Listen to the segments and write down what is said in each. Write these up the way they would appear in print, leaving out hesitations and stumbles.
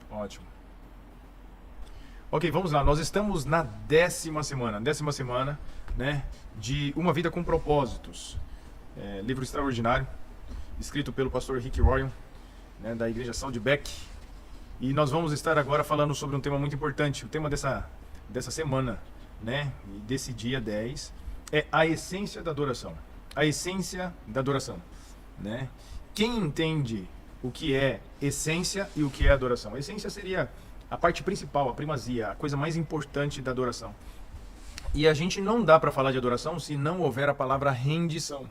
Ótimo. Ok, vamos lá. Nós estamos na décima semana, né, de Uma Vida com Propósitos. Livro extraordinário, escrito pelo pastor Rick Warren, né, da Igreja Saddleback. E nós vamos estar agora falando sobre um tema muito importante. O tema dessa semana, né, e desse dia 10, é a essência da adoração. A essência da adoração, né? Quem entende o que é essência e o que é adoração? A essência seria a parte principal, a primazia, a coisa mais importante da adoração. E a gente não dá para falar de adoração se não houver a palavra rendição.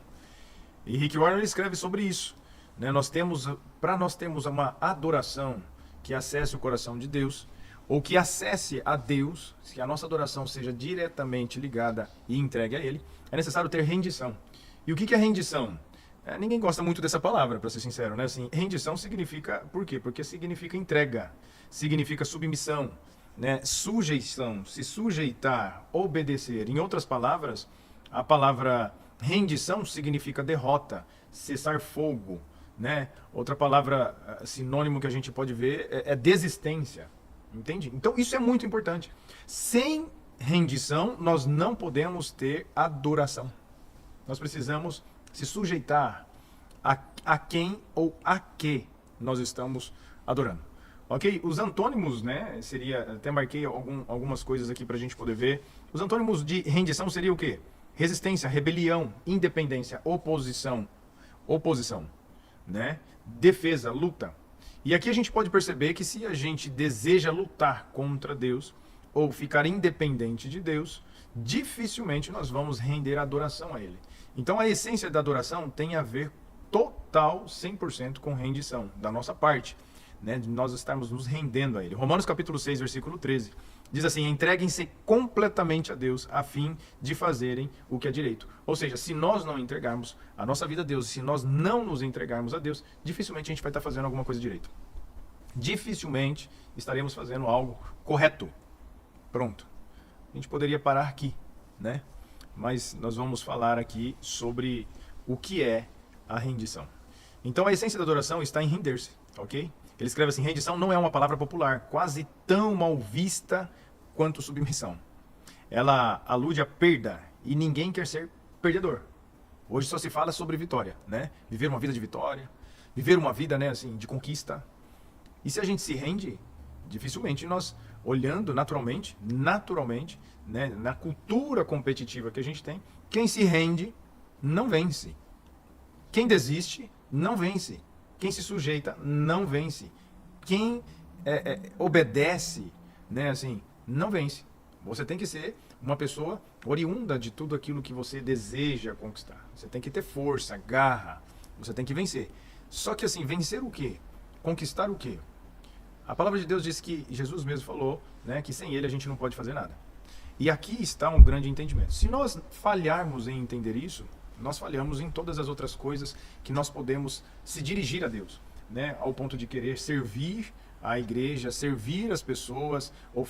E Rick Warren escreve sobre isso, né? Para nós termos uma adoração que acesse o coração de Deus, ou que acesse a Deus, que a nossa adoração seja diretamente ligada e entregue a Ele, é necessário ter rendição. E o que é rendição? Ninguém gosta muito dessa palavra, para ser sincero, né? Assim, rendição significa, por quê? Porque significa entrega, significa submissão, né? Sujeição, se sujeitar, obedecer. Em outras palavras, a palavra rendição significa derrota, cessar fogo, né? Outra palavra sinônimo que a gente pode ver é desistência, entende? Então isso é muito importante. Sem rendição, nós não podemos ter adoração. Nós precisamos se sujeitar a quem ou a que nós estamos adorando. Ok? Os antônimos, né? Até marquei algumas coisas aqui para a gente poder ver. Os antônimos de rendição seria o quê? Resistência, rebelião, independência, oposição, né? Defesa, luta. E aqui a gente pode perceber que se a gente deseja lutar contra Deus ou ficar independente de Deus, dificilmente nós vamos render adoração a Ele. Então a essência da adoração tem a ver total, 100% com rendição da nossa parte, né? De nós estarmos nos rendendo a Ele. Romanos capítulo 6, versículo 13, diz assim: entreguem-se completamente a Deus a fim de fazerem o que é direito. Ou seja, se nós não entregarmos a nossa vida a Deus, se nós não nos entregarmos a Deus, dificilmente a gente vai estar fazendo alguma coisa direito. Dificilmente estaremos fazendo algo correto. Pronto. A gente poderia parar aqui, né? Mas nós vamos falar aqui sobre o que é a rendição. Então a essência da adoração está em render-se, ok? Ele escreve assim: rendição não é uma palavra popular, quase tão mal vista quanto submissão. Ela alude à perda e ninguém quer ser perdedor. Hoje só se fala sobre vitória, né? Viver uma vida de vitória, viver uma vida, né, assim, de conquista. E se a gente se rende, dificilmente nós, olhando naturalmente, né, na cultura competitiva que a gente tem, quem se rende não vence. Quem desiste não vence. Quem se sujeita não vence. Quem obedece, né, assim, não vence. Você tem que ser uma pessoa oriunda de tudo aquilo que você deseja conquistar. Você tem que ter força, garra. Você tem que vencer. Só que assim, vencer o quê? Conquistar o quê? A palavra de Deus diz que Jesus mesmo falou, né, que sem Ele a gente não pode fazer nada. E aqui está um grande entendimento. Se nós falharmos em entender isso, nós falhamos em todas as outras coisas que nós podemos se dirigir a Deus, né, ao ponto de querer servir a igreja, servir as pessoas, ou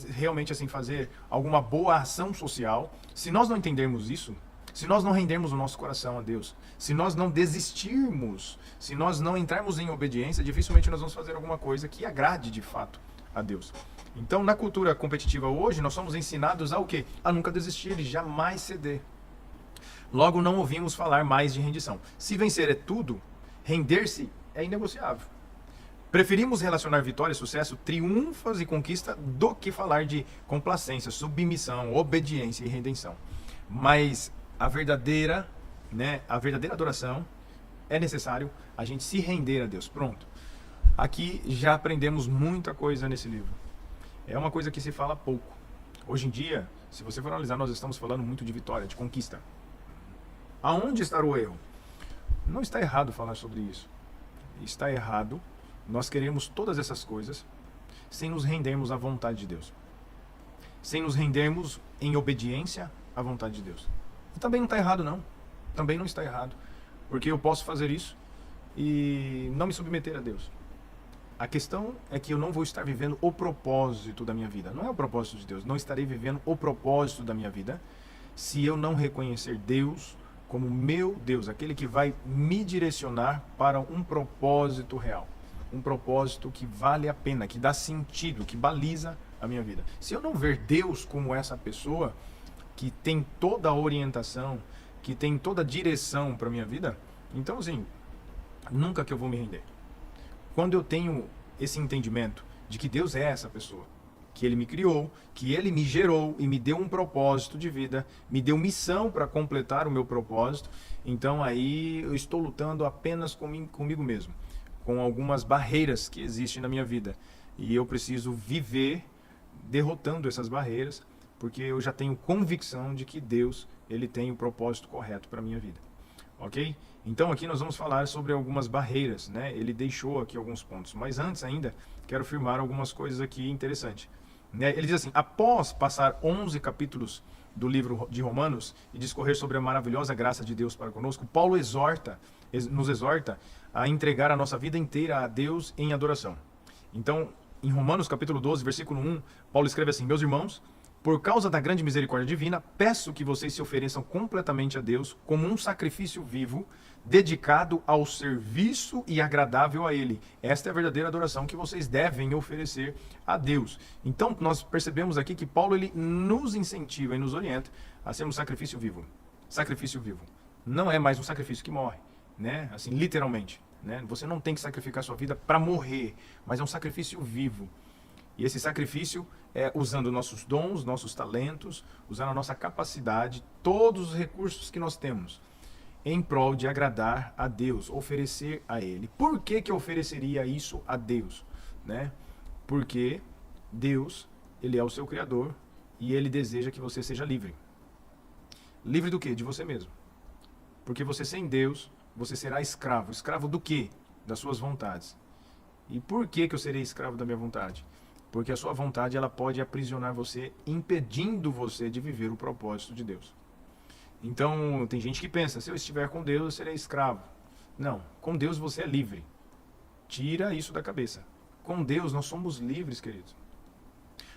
realmente assim, fazer alguma boa ação social. Se nós não entendermos isso, se nós não rendermos o nosso coração a Deus, se nós não desistirmos, se nós não entrarmos em obediência, dificilmente nós vamos fazer alguma coisa que agrade de fato a Deus. Então, na cultura competitiva hoje, nós somos ensinados a o quê? A nunca desistir e jamais ceder. Logo, não ouvimos falar mais de rendição. Se vencer é tudo, render-se é inegociável. Preferimos relacionar vitória e sucesso, triunfos e conquista, do que falar de complacência, submissão, obediência e redenção. Mas a verdadeira adoração, é necessário a gente se render a Deus. Pronto. Aqui já aprendemos muita coisa nesse livro. É uma coisa que se fala pouco. Hoje em dia, se você for analisar, nós estamos falando muito de vitória, de conquista. Aonde está o erro? Não está errado falar sobre isso. Está errado nós queremos todas essas coisas sem nos rendermos à vontade de Deus. Sem nos rendermos em obediência à vontade de Deus. E também não está errado, não. Também não está errado. Porque eu posso fazer isso e não me submeter a Deus. A questão é que eu não vou estar vivendo o propósito da minha vida. Não é o propósito de Deus. Não estarei vivendo o propósito da minha vida se eu não reconhecer Deus como meu Deus, aquele que vai me direcionar para um propósito real. um propósito que vale a pena, que dá sentido, que baliza a minha vida. Se eu não ver Deus como essa pessoa que tem toda a orientação, que tem toda a direção para minha vida, então assim, nunca que eu vou me render. Quando eu tenho esse entendimento de que Deus é essa pessoa, que Ele me criou, que Ele me gerou e me deu um propósito de vida, me deu missão para completar o meu propósito, então aí eu estou lutando apenas comigo mesmo, com algumas barreiras que existem na minha vida. E eu preciso viver derrotando essas barreiras, porque eu já tenho convicção de que Deus, Ele tem o propósito correto para a minha vida. Ok? Então aqui nós vamos falar sobre algumas barreiras, né? Ele deixou aqui alguns pontos, mas antes ainda quero afirmar algumas coisas aqui interessantes. Né? Ele diz assim, após passar 11 capítulos do livro de Romanos e discorrer sobre a maravilhosa graça de Deus para conosco, Paulo nos exorta a entregar a nossa vida inteira a Deus em adoração. Então, em Romanos capítulo 12, versículo 1, Paulo escreve assim, meus irmãos, por causa da grande misericórdia divina, peço que vocês se ofereçam completamente a Deus como um sacrifício vivo, dedicado ao serviço e agradável a Ele. Esta é a verdadeira adoração que vocês devem oferecer a Deus. Então, nós percebemos aqui que Paulo ele nos incentiva e nos orienta a sermos sacrifício vivo. Sacrifício vivo. Não é mais um sacrifício que morre, né? Assim, literalmente. Né? Você não tem que sacrificar sua vida para morrer, mas é um sacrifício vivo. E esse sacrifício é usando nossos dons, nossos talentos, usando a nossa capacidade, todos os recursos que nós temos, em prol de agradar a Deus, oferecer a Ele. Por que que eu ofereceria isso a Deus? Né? Porque Deus, Ele é o seu Criador e Ele deseja que você seja livre. Livre do quê? De você mesmo. Porque você sem Deus, você será escravo. Escravo do quê? Das suas vontades. E por que que eu serei escravo da minha vontade? Porque a sua vontade ela pode aprisionar você, impedindo você de viver o propósito de Deus. Então, tem gente que pensa, se eu estiver com Deus, eu serei escravo. Não, com Deus você é livre. Tira isso da cabeça. Com Deus nós somos livres, queridos.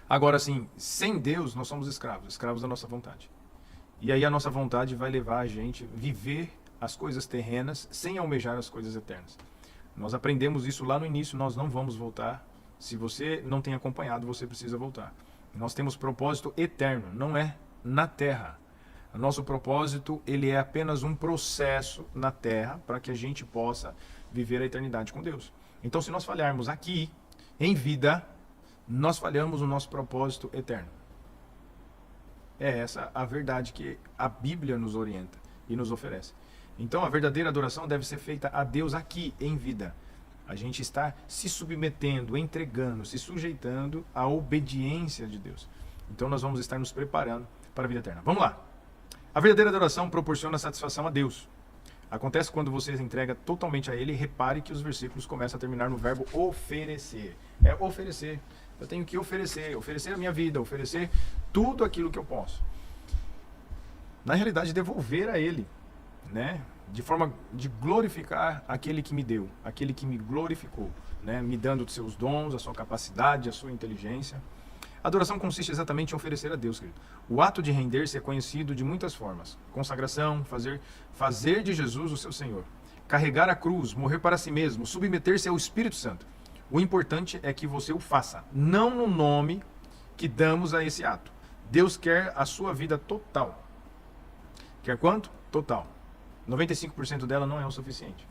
Agora sim, sem Deus nós somos escravos, escravos da nossa vontade. E aí a nossa vontade vai levar a gente a viver as coisas terrenas sem almejar as coisas eternas. Nós aprendemos isso lá no início, nós não vamos voltar. Se você não tem acompanhado, você precisa voltar. Nós temos propósito eterno, não é na terra. O nosso propósito, ele é apenas um processo na terra para que a gente possa viver a eternidade com Deus. Então, se nós falharmos aqui, em vida, nós falhamos o nosso propósito eterno. É essa a verdade que a Bíblia nos orienta e nos oferece. Então, a verdadeira adoração deve ser feita a Deus aqui, em vida. A gente está se submetendo, entregando, se sujeitando à obediência de Deus. Então, nós vamos estar nos preparando para a vida eterna. Vamos lá. A verdadeira adoração proporciona satisfação a Deus. Acontece quando você entrega totalmente a Ele. Repare que os versículos começam a terminar no verbo oferecer. É oferecer. Eu tenho que oferecer. Oferecer a minha vida. Oferecer tudo aquilo que eu posso. Na realidade, devolver a Ele. Né? De forma de glorificar aquele que me deu. Aquele que me glorificou. Né? Me dando os seus dons, a sua capacidade, a sua inteligência. A adoração consiste exatamente em oferecer a Deus, querido. O ato de render-se é conhecido de muitas formas. Consagração, fazer de Jesus o seu Senhor. Carregar a cruz, morrer para si mesmo, submeter-se ao Espírito Santo. O importante é que você o faça, não no nome que damos a esse ato. Deus quer a sua vida total. Quer quanto? Total. 95% dela não é o suficiente.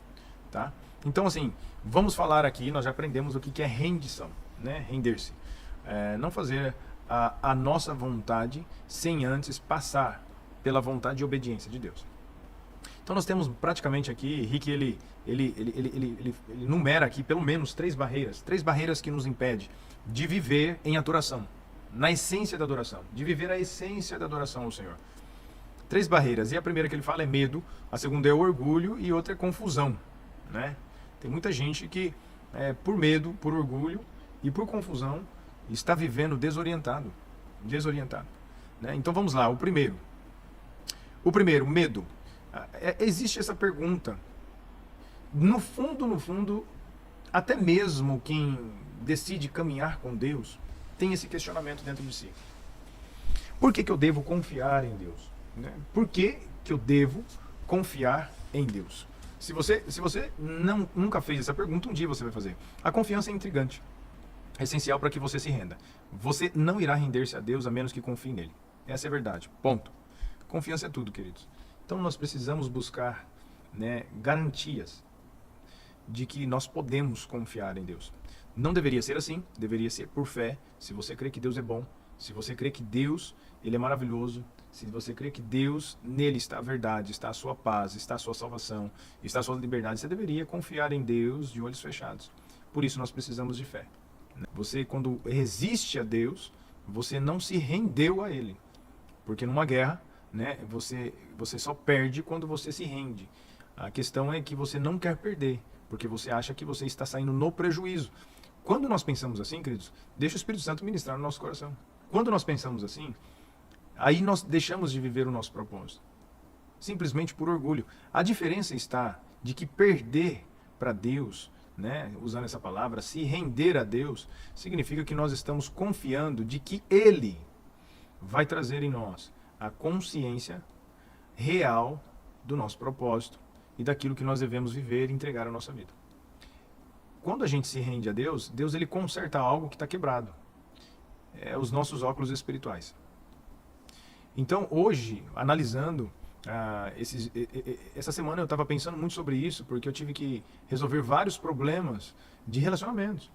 Tá? Então, assim, vamos falar aqui, nós já aprendemos o que é rendição, né? Render-se. Não fazer a nossa vontade sem antes passar pela vontade e obediência de Deus. Então nós temos praticamente aqui, Rick ele numera aqui pelo menos 3 barreiras que nos impedem de viver em adoração, na essência da adoração, de viver a essência da adoração ao Senhor. 3 barreiras, e a primeira que ele fala é medo, a segunda é o orgulho e outra é confusão, né? Tem muita gente que por medo, por orgulho e por confusão está vivendo desorientado, né? Então vamos lá, o primeiro, medo. Existe essa pergunta, no fundo, até mesmo quem decide caminhar com Deus, tem esse questionamento dentro de si. Por que que eu devo confiar em Deus? Né? Por que que eu devo confiar em Deus? Se você nunca fez essa pergunta, um dia você vai fazer. A confiança é intrigante. É essencial para que você se renda. Você não irá render-se a Deus a menos que confie nele. Essa é a verdade. Ponto. Confiança é tudo, queridos. Então nós precisamos buscar, né, garantias de que nós podemos confiar em Deus. Não deveria ser assim, deveria ser por fé. Se você crê que Deus é bom, se você crê que Deus, ele é maravilhoso, se você crê que Deus, nele está a verdade, está a sua paz, está a sua salvação, está a sua liberdade, você deveria confiar em Deus de olhos fechados. Por isso nós precisamos de fé. Você, quando resiste a Deus, você não se rendeu a ele. Porque numa guerra, né, você só perde quando você se rende. A questão é que você não quer perder, porque você acha que você está saindo no prejuízo. Quando nós pensamos assim, queridos, deixa o Espírito Santo ministrar no nosso coração. Quando nós pensamos assim, aí nós deixamos de viver o nosso propósito. Simplesmente por orgulho. A diferença está de que perder para Deus, né, usando essa palavra, se render a Deus, significa que nós estamos confiando de que Ele vai trazer em nós a consciência real do nosso propósito e daquilo que nós devemos viver e entregar a nossa vida. Quando a gente se rende a Deus, Deus ele conserta algo que está quebrado. É os nossos óculos espirituais. Então, hoje, analisando, essa semana eu estava pensando muito sobre isso, porque eu tive que resolver vários problemas de relacionamentos.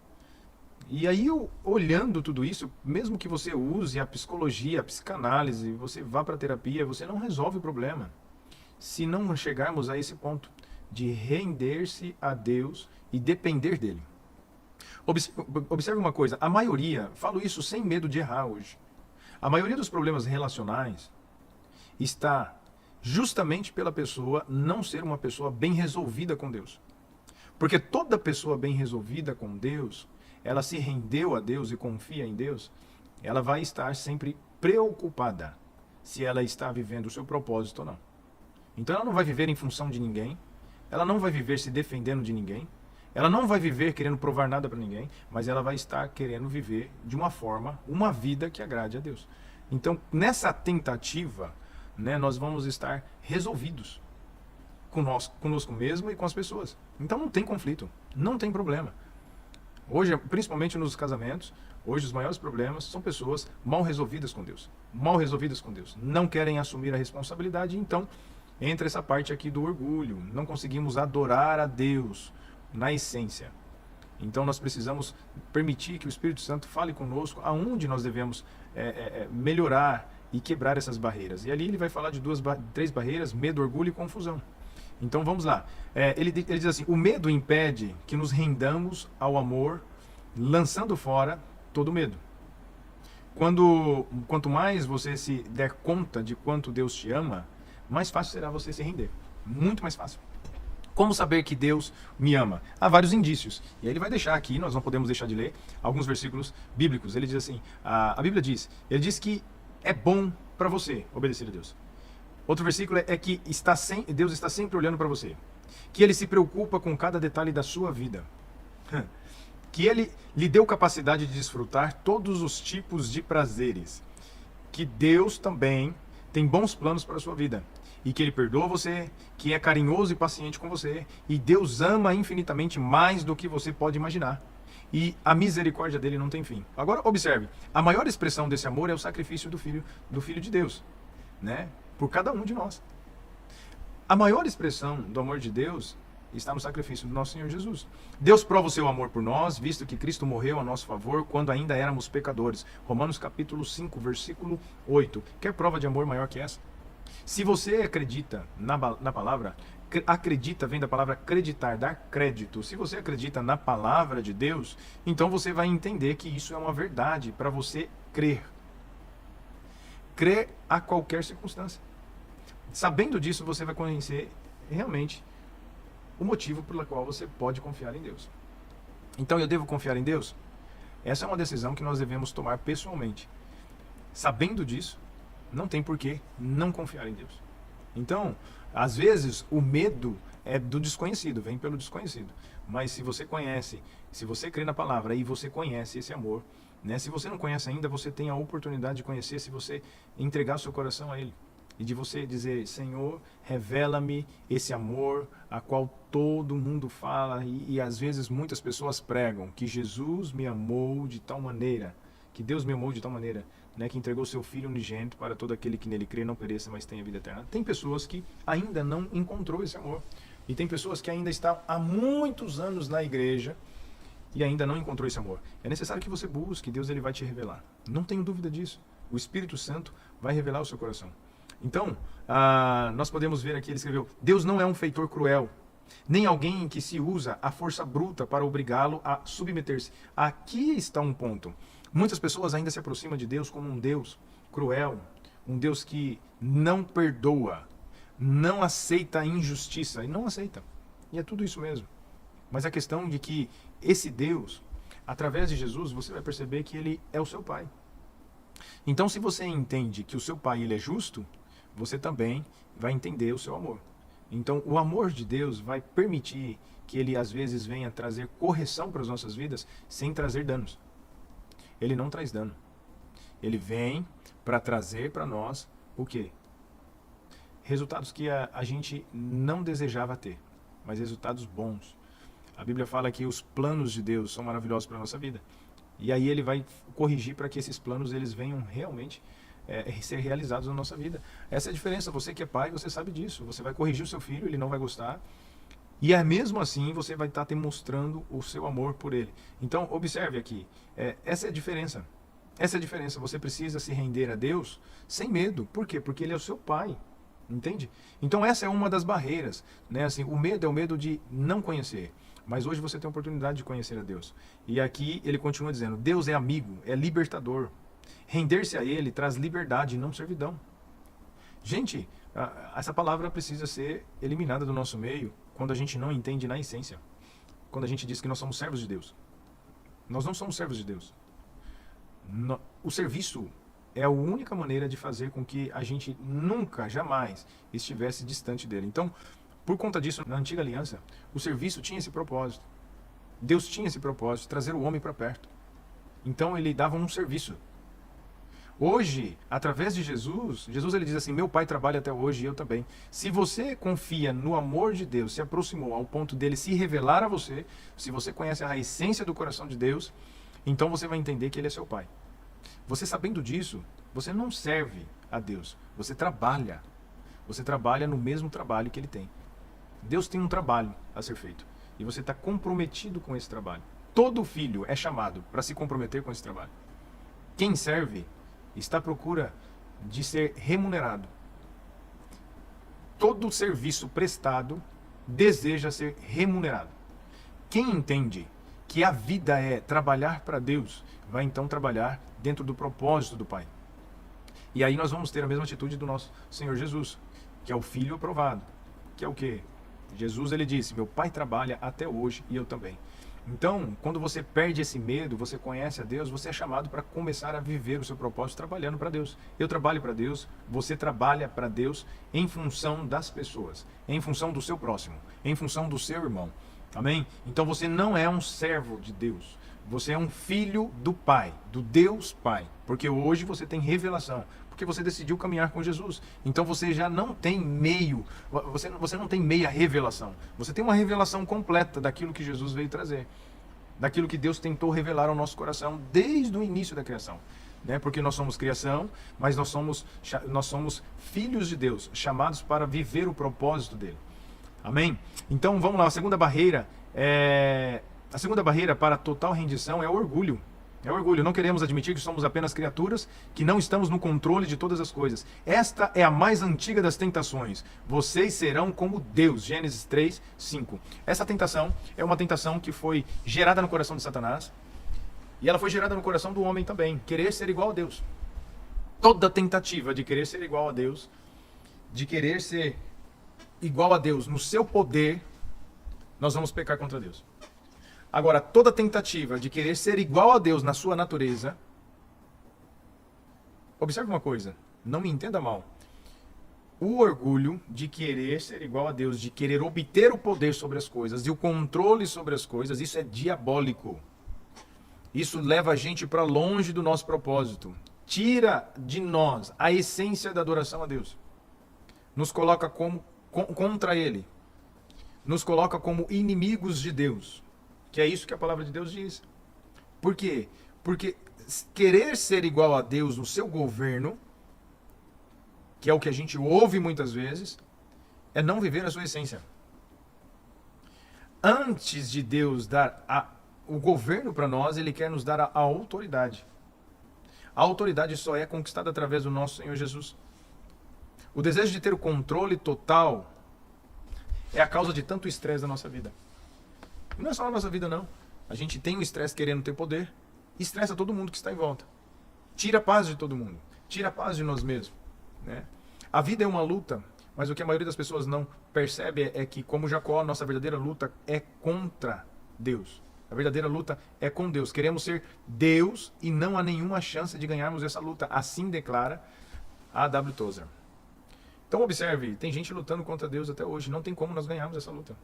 E aí, olhando tudo isso, mesmo que você use a psicologia, a psicanálise, você vá para a terapia, você não resolve o problema. Se não chegarmos a esse ponto de render-se a Deus e depender dele. Observe uma coisa, a maioria, falo isso sem medo de errar hoje, a maioria dos problemas relacionais está justamente pela pessoa não ser uma pessoa bem resolvida com Deus. Porque toda pessoa bem resolvida com Deus, ela se rendeu a Deus e confia em Deus, ela vai estar sempre preocupada se ela está vivendo o seu propósito ou não. Então ela não vai viver em função de ninguém, ela não vai viver se defendendo de ninguém, ela não vai viver querendo provar nada para ninguém, mas ela vai estar querendo viver de uma forma, uma vida que agrade a Deus. Então, nessa tentativa, né, nós vamos estar resolvidos conosco mesmo e com as pessoas. Então não tem conflito, não tem problema. Hoje, principalmente nos casamentos, hoje os maiores problemas são pessoas mal resolvidas com Deus. Mal resolvidas com Deus. Não querem assumir a responsabilidade, então entra essa parte aqui do orgulho. Não conseguimos adorar a Deus na essência. Então nós precisamos permitir que o Espírito Santo fale conosco aonde nós devemos melhorar e quebrar essas barreiras. E ali ele vai falar de três barreiras: medo, orgulho e confusão. Então vamos lá. Ele diz assim: o medo impede que nos rendamos ao amor, lançando fora todo medo. Quanto mais você se der conta de quanto Deus te ama, mais fácil será você se render. Muito mais fácil. Como saber que Deus me ama? Há vários indícios. E aí ele vai deixar aqui, nós não podemos deixar de ler, alguns versículos bíblicos. Ele diz assim, a Bíblia diz, ele diz que é bom para você obedecer a Deus. Outro versículo é que Deus está sempre olhando para você. Que Ele se preocupa com cada detalhe da sua vida. Que Ele lhe deu capacidade de desfrutar todos os tipos de prazeres. Que Deus também tem bons planos para a sua vida. E que Ele perdoa você, que é carinhoso e paciente com você. E Deus ama infinitamente mais do que você pode imaginar. E a misericórdia dele não tem fim. Agora, observe, a maior expressão desse amor é o sacrifício do Filho de Deus, né? Por cada um de nós. A maior expressão do amor de Deus está no sacrifício do nosso Senhor Jesus. Deus prova o seu amor por nós, visto que Cristo morreu a nosso favor quando ainda éramos pecadores. Romanos capítulo 5, versículo 8. Quer prova de amor maior que essa? Se você acredita na palavra, acredita vem da palavra acreditar, dar crédito. Se você acredita na palavra de Deus, então você vai entender que isso é uma verdade para você crer. Crer a qualquer circunstância. Sabendo disso, você vai conhecer realmente o motivo pelo qual você pode confiar em Deus. Então, eu devo confiar em Deus? Essa é uma decisão que nós devemos tomar pessoalmente. Sabendo disso, não tem por que não confiar em Deus. Então, às vezes, o medo é do desconhecido, vem pelo desconhecido. Mas se você conhece, se você crê na palavra e você conhece esse amor, né? Se você não conhece ainda, você tem a oportunidade de conhecer se você entregar seu coração a Ele. e de você dizer, Senhor, revela-me esse amor a qual todo mundo fala e às vezes muitas pessoas pregam, que Jesus me amou de tal maneira, que Deus me amou de tal maneira, né, que entregou seu Filho unigênito para todo aquele que nele crê não pereça, mas tenha vida eterna. Tem pessoas que ainda não encontrou esse amor. E tem pessoas que ainda estão há muitos anos na igreja e ainda não encontrou esse amor. É necessário que você busque, Deus ele vai te revelar. Não tenho dúvida disso. O Espírito Santo vai revelar o seu coração. Então, nós podemos ver aqui, ele escreveu, Deus não é um feitor cruel, nem alguém que se usa a força bruta para obrigá-lo a submeter-se. Aqui está um ponto. Muitas pessoas ainda se aproximam de Deus como um Deus cruel, um Deus que não perdoa, não aceita a injustiça, e não aceita. E é tudo isso mesmo. Mas a questão de que esse Deus, através de Jesus, você vai perceber que ele é o seu Pai. Então, se você entende que o seu Pai ele é justo, você também vai entender o seu amor. Então, o amor de Deus vai permitir que ele, às vezes, venha trazer correção para as nossas vidas sem trazer danos. Ele não traz dano. Ele vem para trazer para nós o quê? Resultados que a gente não desejava ter, mas resultados bons. A Bíblia fala que os planos de Deus são maravilhosos para a nossa vida. E aí ele vai corrigir para que esses planos eles venham realmente ser realizados na nossa vida. Essa é a diferença. Você que é pai, você sabe disso. Você vai corrigir o seu filho, ele não vai gostar. E mesmo assim você vai estar demonstrando o seu amor por ele. Então observe aqui. Essa é a diferença. Essa é a diferença. Você precisa se render a Deus sem medo. Por quê? Porque ele é o seu pai. Entende? Então essa é uma das barreiras, né? Assim, o medo é o medo de não conhecer. Mas hoje você tem a oportunidade de conhecer a Deus. E aqui ele continua dizendo, Deus é amigo, é libertador. Render-se a ele traz liberdade e não servidão. Gente, essa palavra precisa ser eliminada do nosso meio quando a gente não entende na essência. Quando a gente diz que nós somos servos de Deus. Nós não somos servos de Deus. O serviço é a única maneira de fazer com que a gente nunca, jamais estivesse distante dele. Então, por conta disso, na antiga aliança, o serviço tinha esse propósito. Deus tinha esse propósito, trazer o homem para perto. Então ele dava um serviço. Hoje, através de Jesus, ele diz assim, meu pai trabalha até hoje e eu também. Se você confia no amor de Deus, se aproximou ao ponto dele se revelar a você, se você conhece a essência do coração de Deus, então você vai entender que ele é seu pai. Você sabendo disso, você não serve a Deus, você trabalha. Você trabalha no mesmo trabalho que ele tem. Deus tem um trabalho a ser feito e você está comprometido com esse trabalho. Todo filho é chamado para se comprometer com esse trabalho. Quem serve está à procura de ser remunerado. Todo serviço prestado deseja ser remunerado. Quem entende que a vida é trabalhar para Deus, vai então trabalhar dentro do propósito do Pai. E aí nós vamos ter a mesma atitude do nosso Senhor Jesus, que é o Filho aprovado, que é o quê? Jesus ele disse, meu Pai trabalha até hoje e eu também. Então, quando você perde esse medo, você conhece a Deus, você é chamado para começar a viver o seu propósito trabalhando para Deus. Eu trabalho para Deus, você trabalha para Deus em função das pessoas, em função do seu próximo, em função do seu irmão. Amém? Então você não é um servo de Deus, você é um filho do Pai, do Deus Pai, porque hoje você tem revelação, porque você decidiu caminhar com Jesus. Então você já não tem meio, você não tem meia revelação, você tem uma revelação completa daquilo que Jesus veio trazer, daquilo que Deus tentou revelar ao nosso coração desde o início da criação. Né? Porque nós somos criação, mas nós somos filhos de Deus, chamados para viver o propósito dele. Amém? Então vamos lá, a segunda barreira para a total rendição é o orgulho. É o orgulho. Não queremos admitir que somos apenas criaturas, que não estamos no controle de todas as coisas. Esta é a mais antiga das tentações. Vocês serão como Deus. Gênesis 3, 5. Essa tentação é uma tentação que foi gerada no coração de Satanás e ela foi gerada no coração do homem também. Querer ser igual a Deus. Toda tentativa de querer ser igual a Deus, de querer ser igual a Deus no seu poder, nós vamos pecar contra Deus. Agora, toda tentativa de querer ser igual a Deus na sua natureza, observe uma coisa, não me entenda mal. O orgulho de querer ser igual a Deus, de querer obter o poder sobre as coisas e o controle sobre as coisas, isso é diabólico. Isso leva a gente para longe do nosso propósito. Tira de nós a essência da adoração a Deus. nos coloca contra Ele, nos coloca como inimigos de Deus, que é isso que a palavra de Deus diz. Por quê? Porque querer ser igual a Deus no seu governo, que é o que a gente ouve muitas vezes, é não viver a sua essência. Antes de Deus dar o governo para nós, Ele quer nos dar a autoridade. A autoridade só é conquistada através do nosso Senhor Jesus. O desejo de ter o controle total é a causa de tanto estresse da nossa vida. E não é só na nossa vida, não. A gente tem o estresse querendo ter poder, estressa todo mundo que está em volta. Tira a paz de todo mundo, tira a paz de nós mesmos, né? A vida é uma luta, mas o que a maioria das pessoas não percebe é que, como Jacó, nossa verdadeira luta é contra Deus. A verdadeira luta é com Deus. Queremos ser Deus e não há nenhuma chance de ganharmos essa luta. Assim declara A. W. Tozer. Então observe, tem gente lutando contra Deus até hoje. Não tem como nós ganharmos essa luta.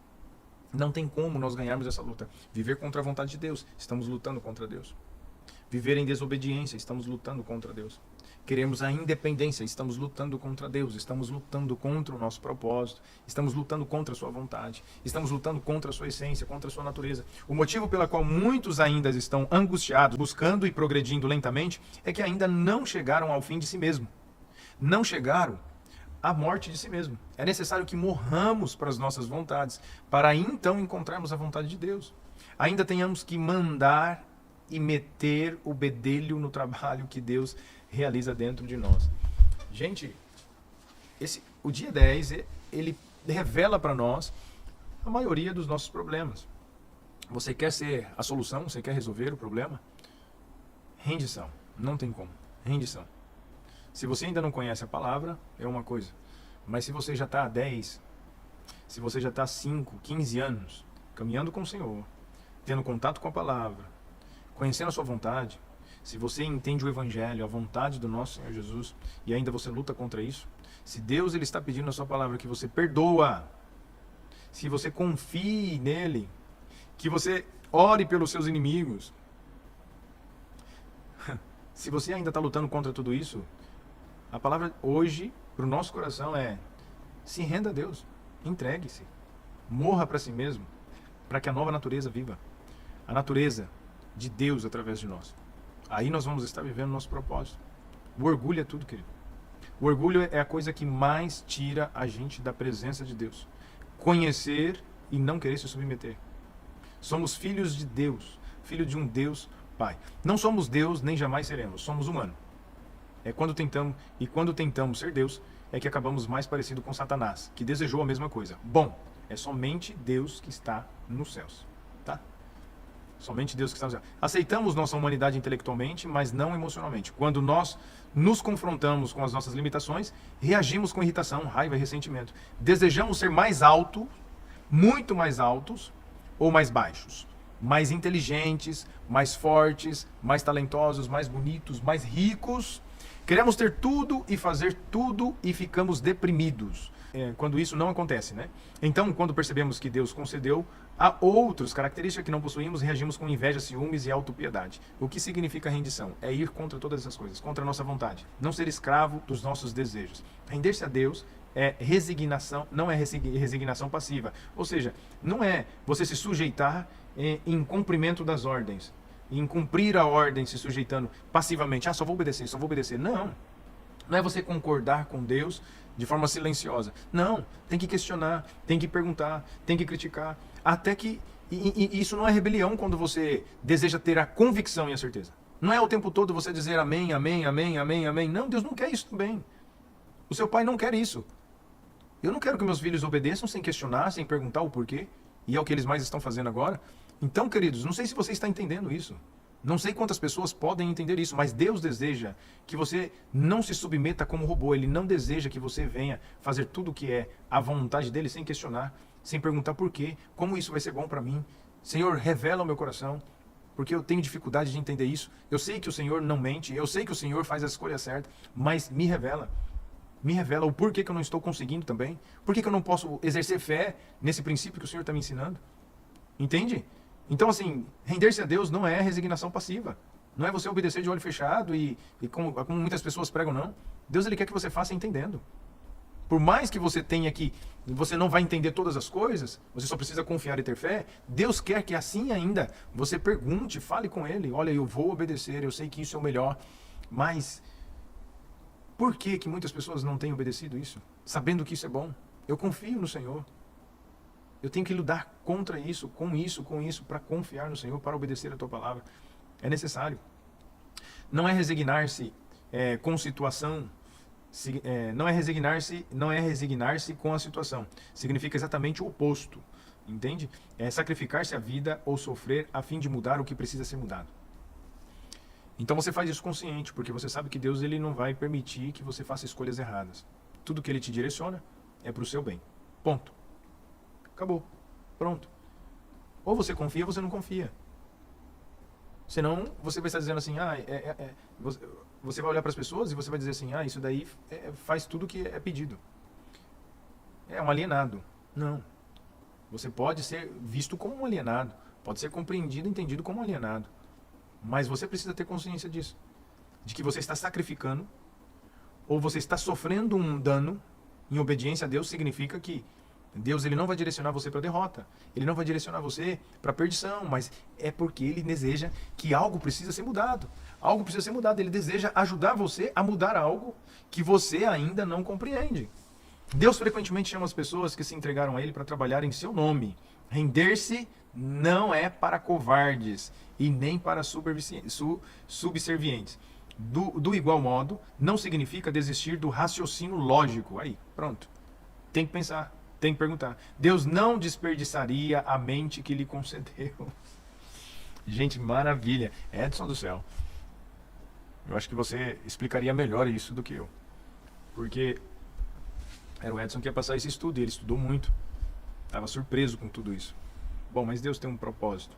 Não tem como nós ganharmos essa luta. Viver contra a vontade de Deus, estamos lutando contra Deus. Viver em desobediência, estamos lutando contra Deus. Queremos a independência, estamos lutando contra Deus, estamos lutando contra o nosso propósito, estamos lutando contra a sua vontade, estamos lutando contra a sua essência, contra a sua natureza. O motivo pelo qual muitos ainda estão angustiados, buscando e progredindo lentamente, é que ainda não chegaram ao fim de si mesmo. Não chegaram à morte de si mesmo. É necessário que morramos para as nossas vontades, para então encontrarmos a vontade de Deus. Ainda tenhamos que mandar e meter o bedelho no trabalho que Deus realiza dentro de nós. Gente, o dia 10, ele revela para nós a maioria dos nossos problemas. Você quer ser a solução? Você quer resolver o problema? Rendição. Não tem como. Rendição. Se você ainda não conhece a palavra, é uma coisa. Mas se você já está há 10, se você já está há 5, 15 anos, caminhando com o Senhor, tendo contato com a palavra, conhecendo a sua vontade, se você entende o Evangelho, a vontade do nosso Senhor Jesus, e ainda você luta contra isso, se Deus ele está pedindo na sua palavra que você perdoa, se você confie nele, que você ore pelos seus inimigos, se você ainda está lutando contra tudo isso, a palavra hoje, para o nosso coração é: se renda a Deus, entregue-se, morra para si mesmo, para que a nova natureza viva, a natureza de Deus através de nós. Aí nós vamos estar vivendo o nosso propósito. O orgulho é tudo, querido. O orgulho é a coisa que mais tira a gente da presença de Deus. Conhecer e não querer se submeter. Somos filhos de Deus, filho de um Deus Pai. Não somos Deus, nem jamais seremos. Somos humanos. Quando tentamos ser Deus, é que acabamos mais parecido com Satanás, que desejou a mesma coisa. Bom, é somente Deus que está nos céus, tá? Somente Deus que está nos céus. Aceitamos nossa humanidade intelectualmente, mas não emocionalmente. Quando nós nos confrontamos com as nossas limitações, reagimos com irritação, raiva e ressentimento. Desejamos ser mais altos, muito mais altos ou mais baixos. Mais inteligentes, mais fortes, mais talentosos, mais bonitos, mais ricos. Queremos ter tudo e fazer tudo e ficamos deprimidos. Quando isso não acontece, né? Então, quando percebemos que Deus concedeu a outros características que não possuímos, reagimos com inveja, ciúmes e autopiedade. O que significa rendição? É ir contra todas essas coisas, contra a nossa vontade. Não ser escravo dos nossos desejos. Render-se a Deus é resignação, não é resignação passiva. Ou seja, não é você se sujeitar em cumprimento das ordens, em cumprir a ordem se sujeitando passivamente. Só vou obedecer, só vou obedecer. Não. Não é você concordar com Deus de forma silenciosa. Não. Tem que questionar, tem que perguntar, tem que criticar. Até que... E isso não é rebelião quando você deseja ter a convicção e a certeza. Não é o tempo todo você dizer amém, amém, amém, amém, amém. Não, Deus não quer isso também. O seu pai não quer isso. Eu não quero que meus filhos obedeçam sem questionar, sem perguntar o porquê. E é o que eles mais estão fazendo agora. Então, queridos, não sei se você está entendendo isso. Não sei quantas pessoas podem entender isso, mas Deus deseja que você não se submeta como robô. Ele não deseja que você venha fazer tudo o que é a vontade dele sem questionar, sem perguntar por quê, como isso vai ser bom para mim. Senhor, revela o meu coração, porque eu tenho dificuldade de entender isso. Eu sei que o Senhor não mente, eu sei que o Senhor faz a escolha certa, mas me revela. Me revela o porquê que eu não estou conseguindo também. Por que eu não posso exercer fé nesse princípio que o Senhor está me ensinando? Entende? Então, assim, render-se a Deus não é resignação passiva. Não é você obedecer de olho fechado e como muitas pessoas pregam, não. Deus, ele quer que você faça entendendo. Por mais que você tenha que, você não vai entender todas as coisas, você só precisa confiar e ter fé. Deus quer que assim ainda você pergunte, fale com Ele. Olha, eu vou obedecer, eu sei que isso é o melhor. Mas por que que muitas pessoas não têm obedecido isso? Sabendo que isso é bom. Eu confio no Senhor. Eu tenho que lutar contra isso, com isso, para confiar no Senhor, para obedecer a Tua palavra. É necessário. Não é resignar-se com situação, não é resignar-se com a situação. Significa exatamente o oposto, entende? É sacrificar-se a vida ou sofrer a fim de mudar o que precisa ser mudado. Então você faz isso consciente, porque você sabe que Deus ele não vai permitir que você faça escolhas erradas. Tudo que Ele te direciona é para o seu bem. Ponto. Acabou. Pronto. Ou você confia ou você não confia. Senão, você vai estar dizendo assim, você vai olhar para as pessoas e você vai dizer assim, isso daí faz tudo o que é pedido. É um alienado. Não. Você pode ser visto como um alienado. Pode ser compreendido e entendido como um alienado. Mas você precisa ter consciência disso. De que você está sacrificando ou você está sofrendo um dano em obediência a Deus, significa que Deus ele não vai direcionar você para a derrota. Ele não vai direcionar você para a perdição, mas é porque Ele deseja que algo precisa ser mudado. Algo precisa ser mudado. Ele deseja ajudar você a mudar algo que você ainda não compreende. Deus frequentemente chama as pessoas que se entregaram a Ele para trabalhar em seu nome. Render-se não é para covardes e nem para subservientes. Do igual modo, não significa desistir do raciocínio lógico. Aí, pronto. Tem que pensar. Tem que perguntar. Deus não desperdiçaria a mente que lhe concedeu. Gente, maravilha. Edson do céu. Eu acho que você explicaria melhor isso do que eu. Porque era o Edson que ia passar esse estudo e ele estudou muito. Estava surpreso com tudo isso. Bom, mas Deus tem um propósito.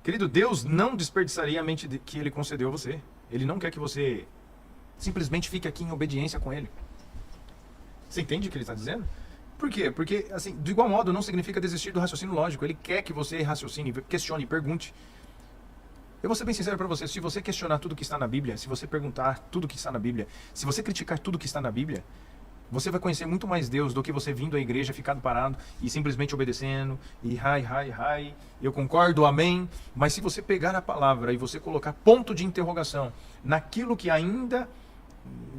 Querido, Deus não desperdiçaria a mente que Ele concedeu a você. Ele não quer que você simplesmente fique aqui em obediência com Ele. Você entende o que Ele está dizendo? Por quê? Porque, assim, do igual modo, não significa desistir do raciocínio lógico. Ele quer que você raciocine, questione, pergunte. Eu vou ser bem sincero para você. Se você questionar tudo que está na Bíblia, se você perguntar tudo que está na Bíblia, se você criticar tudo que está na Bíblia, você vai conhecer muito mais Deus do que você vindo à igreja, ficado parado e simplesmente obedecendo. E eu concordo, amém. Mas se você pegar a palavra e você colocar ponto de interrogação naquilo que ainda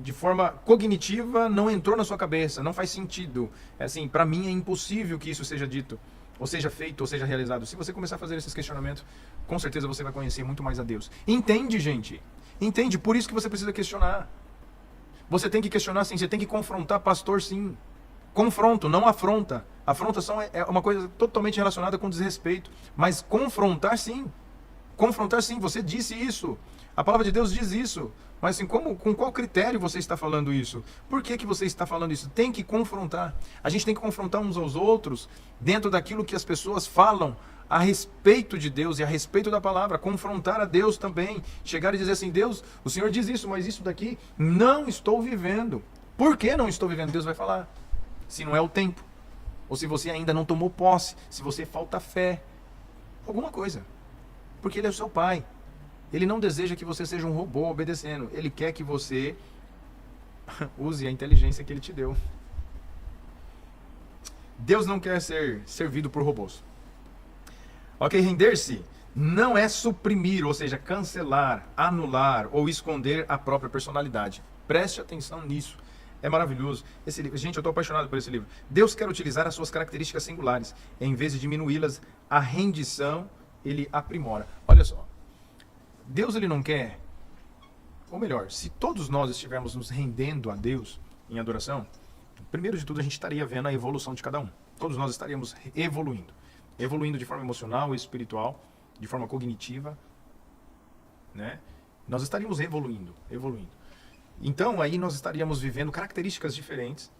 de forma cognitiva não entrou na sua cabeça, não faz sentido. Assim, para mim é impossível que isso seja dito, ou seja feito, ou seja realizado. Se você começar a fazer esses questionamentos, com certeza você vai conhecer muito mais a Deus. Entende, gente? Entende? Por isso que você precisa questionar. Você tem que questionar sim, você tem que confrontar pastor sim. Confronto, não afronta. Afrontação é uma coisa totalmente relacionada com desrespeito. Mas confrontar sim. Confrontar sim, você disse isso. A palavra de Deus diz isso. Mas assim, com qual critério você está falando isso? Por que você está falando isso? Tem que confrontar. A gente tem que confrontar uns aos outros dentro daquilo que as pessoas falam a respeito de Deus e a respeito da palavra. Confrontar a Deus também. Chegar e dizer assim, Deus, o Senhor diz isso, mas isso daqui não estou vivendo. Por que não estou vivendo? Deus vai falar. Se não é o tempo. Ou se você ainda não tomou posse. Se você falta fé. Alguma coisa. Porque Ele é o seu Pai. Ele não deseja que você seja um robô obedecendo. Ele quer que você use a inteligência que Ele te deu. Deus não quer ser servido por robôs. Ok, render-se não é suprimir, ou seja, cancelar, anular ou esconder a própria personalidade. Preste atenção nisso. É maravilhoso. Esse livro, gente, eu estou apaixonado por esse livro. Deus quer utilizar as suas características singulares. Em vez de diminuí-las, a rendição Ele aprimora. Olha só. Deus ele não quer, ou melhor, se todos nós estivermos nos rendendo a Deus em adoração, primeiro de tudo a gente estaria vendo a evolução de cada um. Todos nós estaríamos evoluindo. Evoluindo de forma emocional, espiritual, de forma cognitiva, né? Nós estaríamos evoluindo. Então aí nós estaríamos vivendo características diferentes,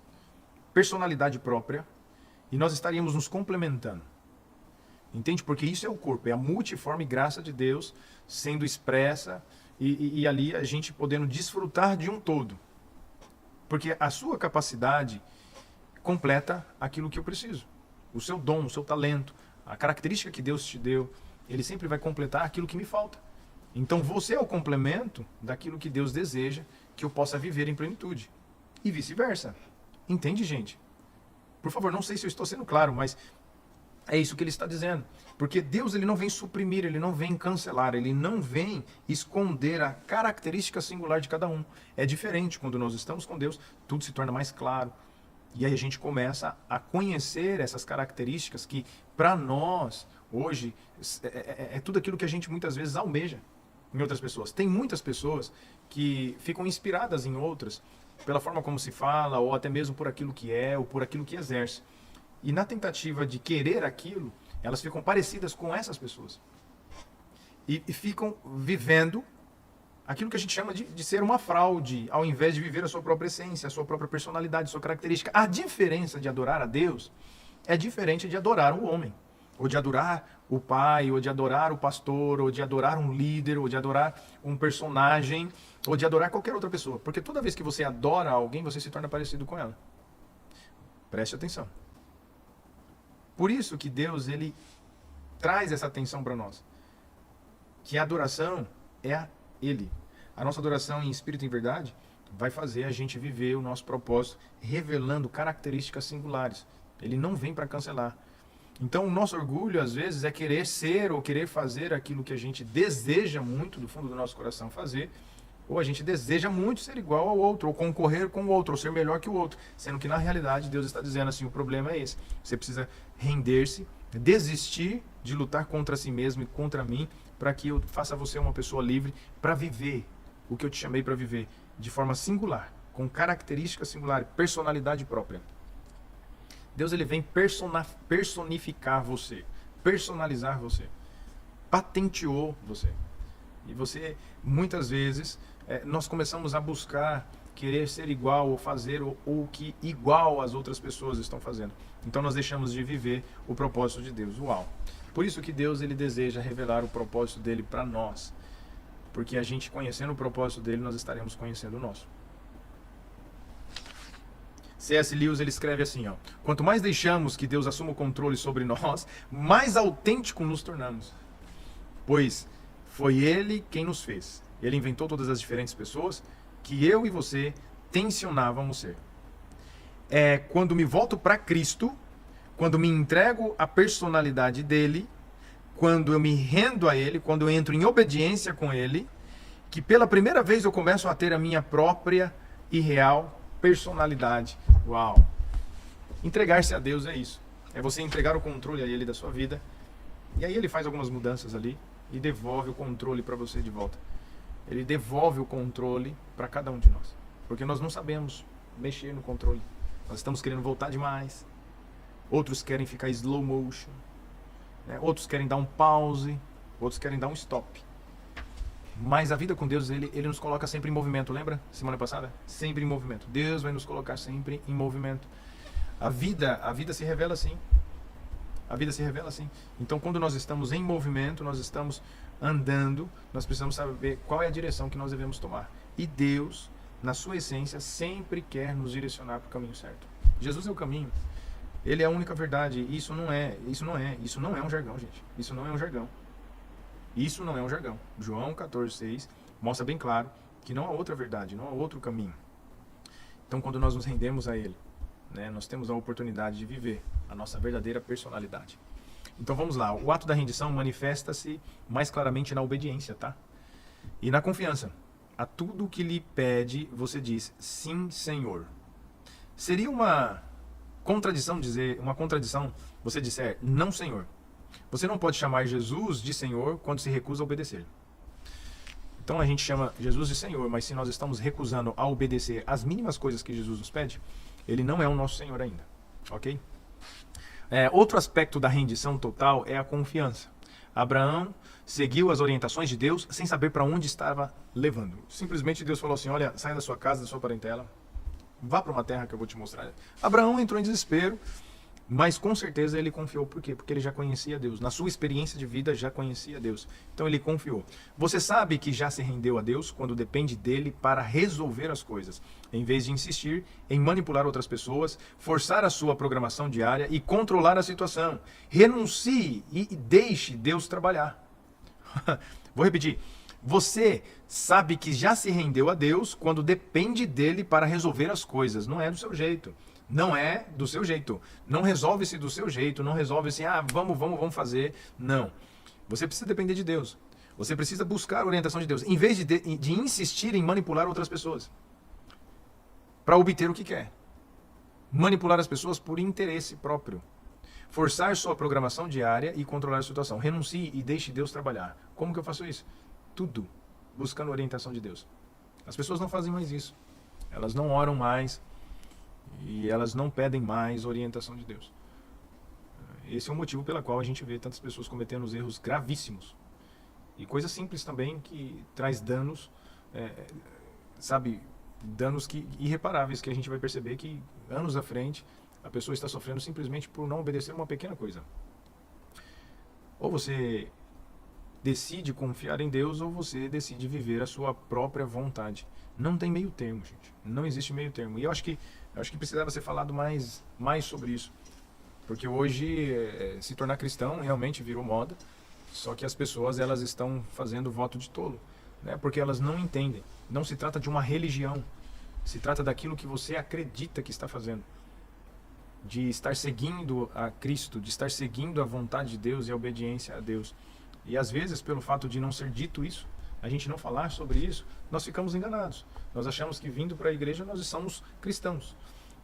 personalidade própria, e nós estaríamos nos complementando. Entende? Porque isso é o corpo, é a multiforme graça de Deus sendo expressa e ali a gente podendo desfrutar de um todo. Porque a sua capacidade completa aquilo que eu preciso. O seu dom, o seu talento, a característica que Deus te deu, Ele sempre vai completar aquilo que me falta. Então você é o complemento daquilo que Deus deseja que eu possa viver em plenitude. E vice-versa. Entende, gente? Por favor, não sei se eu estou sendo claro, mas é isso que ele está dizendo. Porque Deus, ele não vem suprimir, ele não vem cancelar, ele não vem esconder a característica singular de cada um. É diferente quando nós estamos com Deus, tudo se torna mais claro. E aí a gente começa a conhecer essas características que, para nós, hoje, é tudo aquilo que a gente muitas vezes almeja em outras pessoas. Tem muitas pessoas que ficam inspiradas em outras, pela forma como se fala, ou até mesmo por aquilo que é, ou por aquilo que exerce. E na tentativa de querer aquilo, elas ficam parecidas com essas pessoas. E ficam vivendo aquilo que a gente chama de ser uma fraude, ao invés de viver a sua própria essência, a sua própria personalidade, a sua característica. A diferença de adorar a Deus é diferente de adorar o homem, ou de adorar o pai, ou de adorar o pastor, ou de adorar um líder, ou de adorar um personagem, ou de adorar qualquer outra pessoa. Porque toda vez que você adora alguém, você se torna parecido com ela. Preste atenção. Por isso que Deus, ele traz essa atenção para nós. Que a adoração é a Ele. A nossa adoração em espírito e em verdade vai fazer a gente viver o nosso propósito, revelando características singulares. Ele não vem para cancelar. Então, o nosso orgulho, às vezes, é querer ser ou querer fazer aquilo que a gente deseja muito, do fundo do nosso coração, fazer, ou a gente deseja muito ser igual ao outro, ou concorrer com o outro, ou ser melhor que o outro. Sendo que, na realidade, Deus está dizendo assim, o problema é esse. Você precisa render-se, desistir de lutar contra si mesmo e contra mim, para que eu faça você uma pessoa livre para viver o que eu te chamei para viver, de forma singular, com características singulares, personalidade própria. Deus, ele vem personificar você, personalizar você, patenteou você. E você, muitas vezes, nós começamos a buscar querer ser igual ou fazer o que igual as outras pessoas estão fazendo. Então nós deixamos de viver o propósito de Deus. Uau! Por isso que Deus, ele deseja revelar o propósito dele para nós. Porque a gente conhecendo o propósito dele, nós estaremos conhecendo o nosso. C.S. Lewis, ele escreve assim, ó: quanto mais deixamos que Deus assuma o controle sobre nós, mais autêntico nos tornamos. Pois foi ele quem nos fez. Ele inventou todas as diferentes pessoas que eu e você tensionávamos ser. É quando me volto para Cristo, quando me entrego à personalidade dele, quando eu me rendo a ele, quando eu entro em obediência com ele, que pela primeira vez eu começo a ter a minha própria e real personalidade. Uau! Entregar-se a Deus é isso. É você entregar o controle a ele da sua vida. E aí ele faz algumas mudanças ali e devolve o controle para você de volta. Ele devolve o controle para cada um de nós. Porque nós não sabemos mexer no controle. Nós estamos querendo voltar demais. Outros querem ficar slow motion. Né? Outros querem dar um pause. Outros querem dar um stop. Mas a vida com Deus, ele nos coloca sempre em movimento. Lembra? Semana passada? Sempre em movimento. Deus vai nos colocar sempre em movimento. A vida se revela assim. A vida se revela assim. Então, quando nós estamos em movimento, nós estamos andando, nós precisamos saber qual é a direção que nós devemos tomar. E Deus, na sua essência, sempre quer nos direcionar para o caminho certo. Jesus é o caminho. Ele é a única verdade. Isso não é um jargão, gente. Isso não é um jargão. Isso não é um jargão. João 14,6 mostra bem claro que não há outra verdade, não há outro caminho. Então, quando nós nos rendemos a Ele, né, nós temos a oportunidade de viver a nossa verdadeira personalidade. Então vamos lá, o ato da rendição manifesta-se mais claramente na obediência, tá? E na confiança. A tudo que lhe pede, você diz, sim, Senhor. Seria uma contradição você disser, não, Senhor. Você não pode chamar Jesus de Senhor quando se recusa a obedecer. Então a gente chama Jesus de Senhor, mas se nós estamos recusando a obedecer as mínimas coisas que Jesus nos pede, ele não é o nosso Senhor ainda, ok? Outro aspecto da rendição total é a confiança. Abraão seguiu as orientações de Deus sem saber para onde estava levando. Simplesmente Deus falou assim, olha, sai da sua casa, da sua parentela, vá para uma terra que eu vou te mostrar. Abraão entrou em desespero, mas com certeza ele confiou. Por quê? Porque ele já conhecia Deus. Na sua experiência de vida já conhecia Deus. Então ele confiou. Você sabe que já se rendeu a Deus quando depende dele para resolver as coisas, em vez de insistir em manipular outras pessoas, forçar a sua programação diária e controlar a situação. Renuncie e deixe Deus trabalhar. Vou repetir. Você sabe que já se rendeu a Deus quando depende dele para resolver as coisas. Não é do seu jeito. Não é do seu jeito. Não resolve-se do seu jeito. Não resolve-se, vamos fazer. Não. Você precisa depender de Deus. Você precisa buscar a orientação de Deus. Em vez de insistir em manipular outras pessoas. Para obter o que quer. Manipular as pessoas por interesse próprio. Forçar sua programação diária e controlar a situação. Renuncie e deixe Deus trabalhar. Como que eu faço isso? Tudo buscando a orientação de Deus. As pessoas não fazem mais isso. Elas não oram mais e elas não pedem mais orientação de Deus. Esse é o motivo pelo qual a gente vê tantas pessoas cometendo os erros gravíssimos. E coisas simples também que traz danos, danos irreparáveis, que a gente vai perceber que anos à frente a pessoa está sofrendo simplesmente por não obedecer uma pequena coisa. Ou você decide confiar em Deus ou você decide viver a sua própria vontade. Não tem meio termo, gente. Não existe meio termo. E eu acho que precisava ser falado mais sobre isso. Porque hoje se tornar cristão realmente virou moda. Só que as pessoas elas estão fazendo voto de tolo, né? Porque elas não entendem. Não se trata de uma religião. Se trata daquilo que você acredita que está fazendo. De estar seguindo a Cristo, de estar seguindo a vontade de Deus e a obediência a Deus. E às vezes, pelo fato de não ser dito isso, a gente não falar sobre isso, nós ficamos enganados. Nós achamos que vindo para a igreja nós somos cristãos.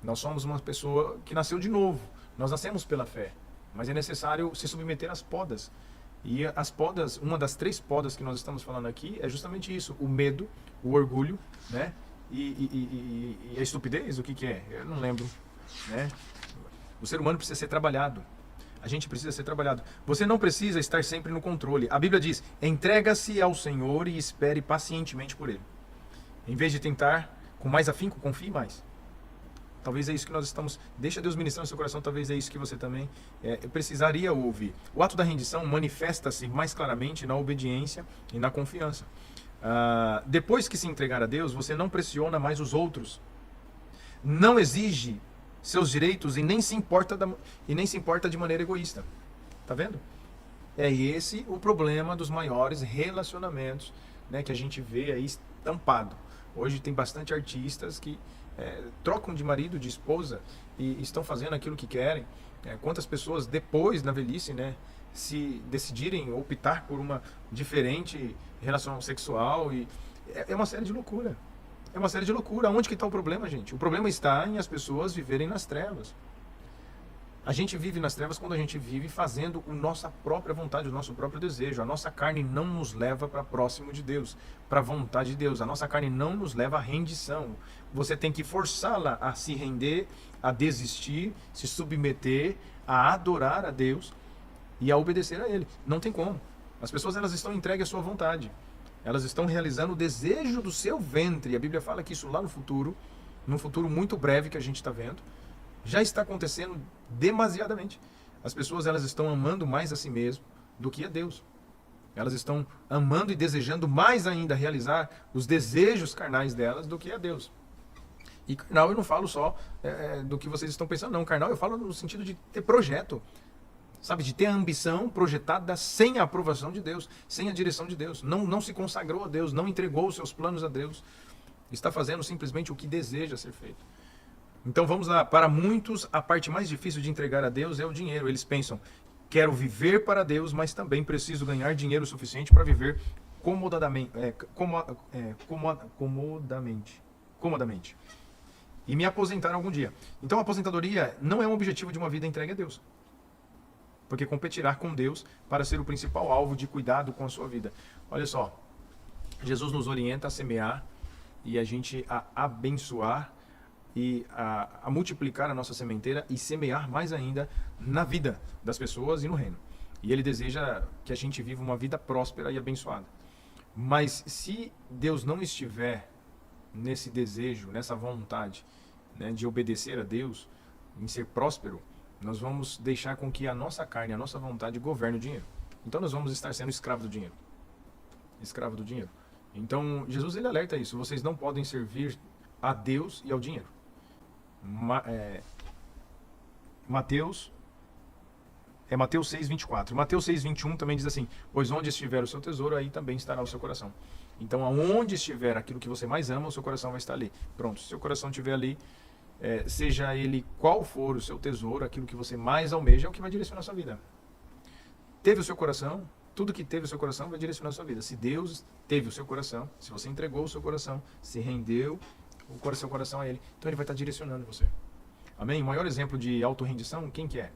Nós somos uma pessoa que nasceu de novo. Nós nascemos pela fé. Mas é necessário se submeter às podas. E as podas, uma das 3 podas que nós estamos falando aqui é justamente isso. O medo, o orgulho, né? E a estupidez, o que é? Eu não lembro, né? O ser humano precisa ser trabalhado. A gente precisa ser trabalhado. Você não precisa estar sempre no controle. A Bíblia diz, entrega-se ao Senhor e espere pacientemente por Ele. Em vez de tentar, com mais afinco, confie mais. Talvez é isso que nós estamos... Deixa Deus ministrar no seu coração, talvez é isso que você também precisaria ouvir. O ato da rendição manifesta-se mais claramente na obediência e na confiança. Depois que se entregar a Deus, você não pressiona mais os outros. Não exige seus direitos e nem se importa de maneira egoísta. Tá vendo? É esse o problema dos maiores relacionamentos, né, que a gente vê aí estampado. Hoje tem bastante artistas que trocam de marido, de esposa e estão fazendo aquilo que querem. Quantas pessoas depois, na velhice, né, se decidirem optar por uma diferente relação sexual e é uma série de loucura. É uma série de loucura. Onde que está o problema, gente? O problema está em as pessoas viverem nas trevas. A gente vive nas trevas quando a gente vive fazendo a nossa própria vontade, o nosso próprio desejo. A nossa carne não nos leva para próximo de Deus, para a vontade de Deus. A nossa carne não nos leva à rendição. Você tem que forçá-la a se render, a desistir, se submeter, a adorar a Deus e a obedecer a Ele. Não tem como. As pessoas elas estão entregues à sua vontade. Elas estão realizando o desejo do seu ventre. A Bíblia fala que isso lá no futuro, num futuro muito breve que a gente está vendo, já está acontecendo demasiadamente. As pessoas elas estão amando mais a si mesmo do que a Deus. Elas estão amando e desejando mais ainda realizar os desejos carnais delas do que a Deus. E carnal eu não falo só do que vocês estão pensando, não. Carnal eu falo no sentido de ter projeto. Sabe, de ter a ambição projetada sem a aprovação de Deus, sem a direção de Deus. Não se consagrou a Deus, não entregou os seus planos a Deus. Está fazendo simplesmente o que deseja ser feito. Então vamos lá. Para muitos, a parte mais difícil de entregar a Deus é o dinheiro. Eles pensam, quero viver para Deus, mas também preciso ganhar dinheiro suficiente para viver comodamente. E me aposentar algum dia. Então a aposentadoria não é um objetivo de uma vida entregue a Deus. Porque competirá com Deus para ser o principal alvo de cuidado com a sua vida. Olha só, Jesus nos orienta a semear e a gente a abençoar e a multiplicar a nossa sementeira e semear mais ainda na vida das pessoas e no reino. E Ele deseja que a gente viva uma vida próspera e abençoada. Mas se Deus não estiver nesse desejo, nessa vontade, né, de obedecer a Deus, em ser próspero, nós vamos deixar com que a nossa carne, a nossa vontade governe o dinheiro. Então nós vamos estar sendo escravo do dinheiro. Escravo do dinheiro. Então Jesus ele alerta isso. Vocês não podem servir a Deus e ao dinheiro. Mateus 6:24. Mateus 6:21 também diz assim: pois onde estiver o seu tesouro, aí também estará o seu coração. Então aonde estiver aquilo que você mais ama, o seu coração vai estar ali. Pronto, se o seu coração estiver ali, seja ele qual for o seu tesouro, aquilo que você mais almeja é o que vai direcionar a sua vida. Teve o seu coração, tudo que teve o seu coração vai direcionar a sua vida. Se Deus teve o seu coração, se você entregou o seu coração, se rendeu o seu coração a Ele, então Ele vai estar direcionando você. Amém? O maior exemplo de autorrendição, quem que é?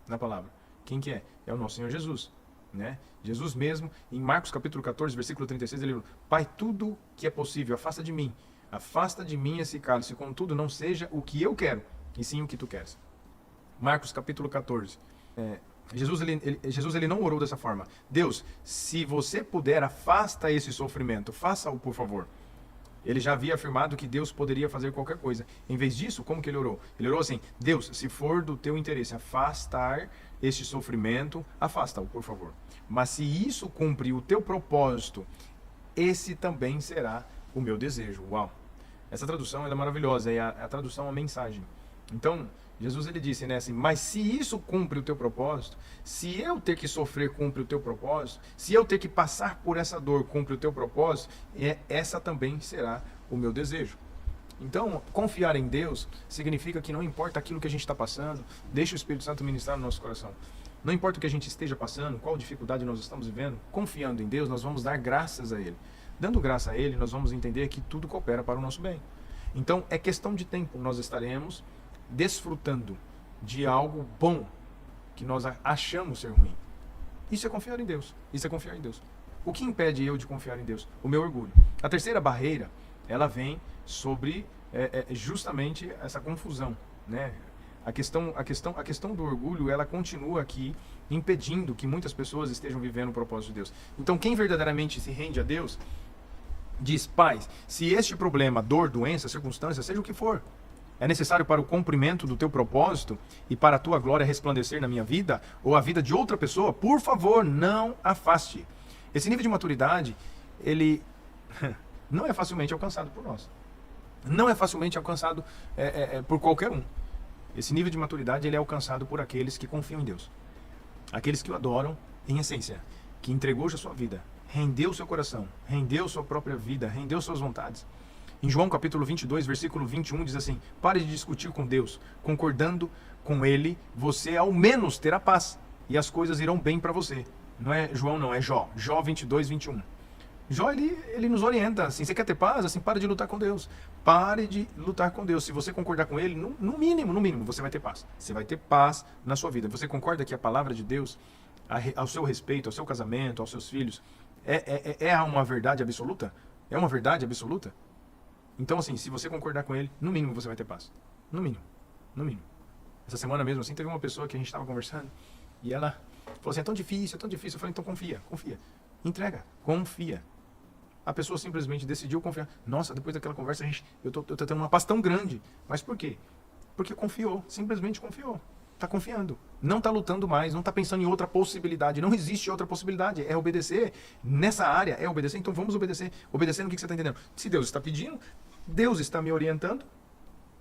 Na palavra. Quem que é? É o nosso Senhor Jesus. Né? Jesus mesmo, em Marcos capítulo 14, versículo 36, ele falou: Pai, tudo que é possível, afasta de mim esse cálice, contudo não seja o que eu quero, e sim o que tu queres. Marcos capítulo 14. Jesus ele não orou dessa forma: Deus, se você puder, afasta esse sofrimento, faça-o por favor. Ele já havia afirmado que Deus poderia fazer qualquer coisa. Em vez disso, como que ele orou? Ele orou assim: Deus, se for do teu interesse afastar este sofrimento, afasta-o, por favor. Mas se isso cumprir o teu propósito, esse também será o meu desejo. Uau! Essa tradução ela é maravilhosa, é a tradução, a mensagem. Então, Jesus ele disse, né, assim: mas se isso cumpre o teu propósito, se eu ter que sofrer cumpre o teu propósito, se eu ter que passar por essa dor cumpre o teu propósito, essa também será o meu desejo. Então, confiar em Deus significa que não importa aquilo que a gente está passando, deixa o Espírito Santo ministrar no nosso coração. Não importa o que a gente esteja passando, qual dificuldade nós estamos vivendo, confiando em Deus, nós vamos dar graças a Ele. Dando graça a Ele, nós vamos entender que tudo coopera para o nosso bem. Então, é questão de tempo, nós estaremos desfrutando de algo bom que nós achamos ser ruim. Isso é confiar em Deus. Isso é confiar em Deus. O que impede eu de confiar em Deus? O meu orgulho. A terceira barreira, ela vem sobre justamente essa confusão, né? A questão do orgulho, ela continua aqui impedindo que muitas pessoas estejam vivendo o propósito de Deus. Então, quem verdadeiramente se rende a Deus, diz: Pai, se este problema, dor, doença, circunstância, seja o que for, é necessário para o cumprimento do teu propósito e para a tua glória resplandecer na minha vida ou a vida de outra pessoa, por favor, não afaste. Esse nível de maturidade, ele não é facilmente alcançado por nós. Não é facilmente alcançado por qualquer um. Esse nível de maturidade ele é alcançado por aqueles que confiam em Deus. Aqueles que o adoram em essência, que entregou já sua vida, rendeu seu coração, rendeu sua própria vida, rendeu suas vontades. Em João capítulo 22, versículo 21, diz assim: pare de discutir com Deus, concordando com Ele, você ao menos terá paz, e as coisas irão bem para você. Não é João não, é Jó. Jó 22, 21. Jó, ele nos orienta, assim: você quer ter paz? Assim, pare de lutar com Deus. Pare de lutar com Deus. Se você concordar com Ele, no mínimo, você vai ter paz. Você vai ter paz na sua vida. Você concorda que a palavra de Deus, ao seu respeito, ao seu casamento, aos seus filhos, é uma verdade absoluta? É uma verdade absoluta? Então, assim, se você concordar com Ele, no mínimo você vai ter paz. No mínimo. Essa semana mesmo, assim, teve uma pessoa que a gente estava conversando e ela falou assim: é tão difícil. Eu falei: então confia. Entrega, confia. A pessoa simplesmente decidiu confiar. Nossa, depois daquela conversa, eu tô tendo uma paz tão grande. Mas por quê? Porque confiou, simplesmente confiou. Está confiando. Não está lutando mais, não está pensando em outra possibilidade. Não existe outra possibilidade. É obedecer. Nessa área é obedecer, então vamos obedecer. Obedecendo o que você está entendendo? Se Deus está pedindo, Deus está me orientando,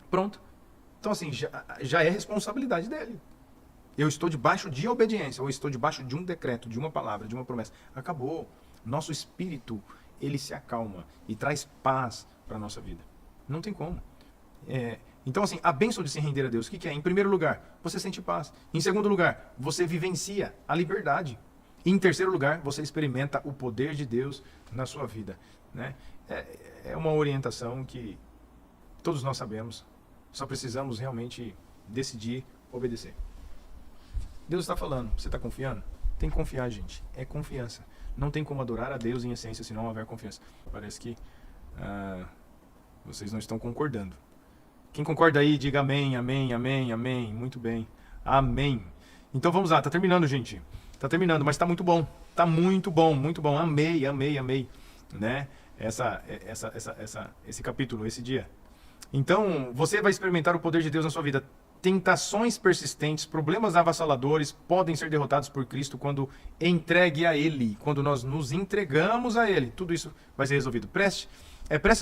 pronto. Então assim, já é responsabilidade dele. Eu estou debaixo de obediência, ou estou debaixo de um decreto, de uma palavra, de uma promessa. Acabou. Nosso espírito, ele se acalma e traz paz para a nossa vida. Não tem como. Então, assim, a bênção de se render a Deus, o que é? Em primeiro lugar, você sente paz. Em segundo lugar, você vivencia a liberdade. E em terceiro lugar, você experimenta o poder de Deus na sua vida, né? É uma orientação que todos nós sabemos. Só precisamos realmente decidir obedecer. Deus está falando, você está confiando? Tem que confiar, gente. É confiança. Não tem como adorar a Deus em essência se não houver confiança. Parece que vocês não estão concordando. Quem concorda aí, diga amém, amém, amém, amém. Muito bem. Amém. Então vamos lá, tá terminando, gente. Tá terminando, mas tá muito bom. Tá muito bom, muito bom. Amei, amei, amei. Né? Esse capítulo, esse dia. Então, você vai experimentar o poder de Deus na sua vida. Tentações persistentes, problemas avassaladores podem ser derrotados por Cristo quando entregue a Ele, quando nós nos entregamos a Ele. Tudo isso vai ser resolvido. Prestes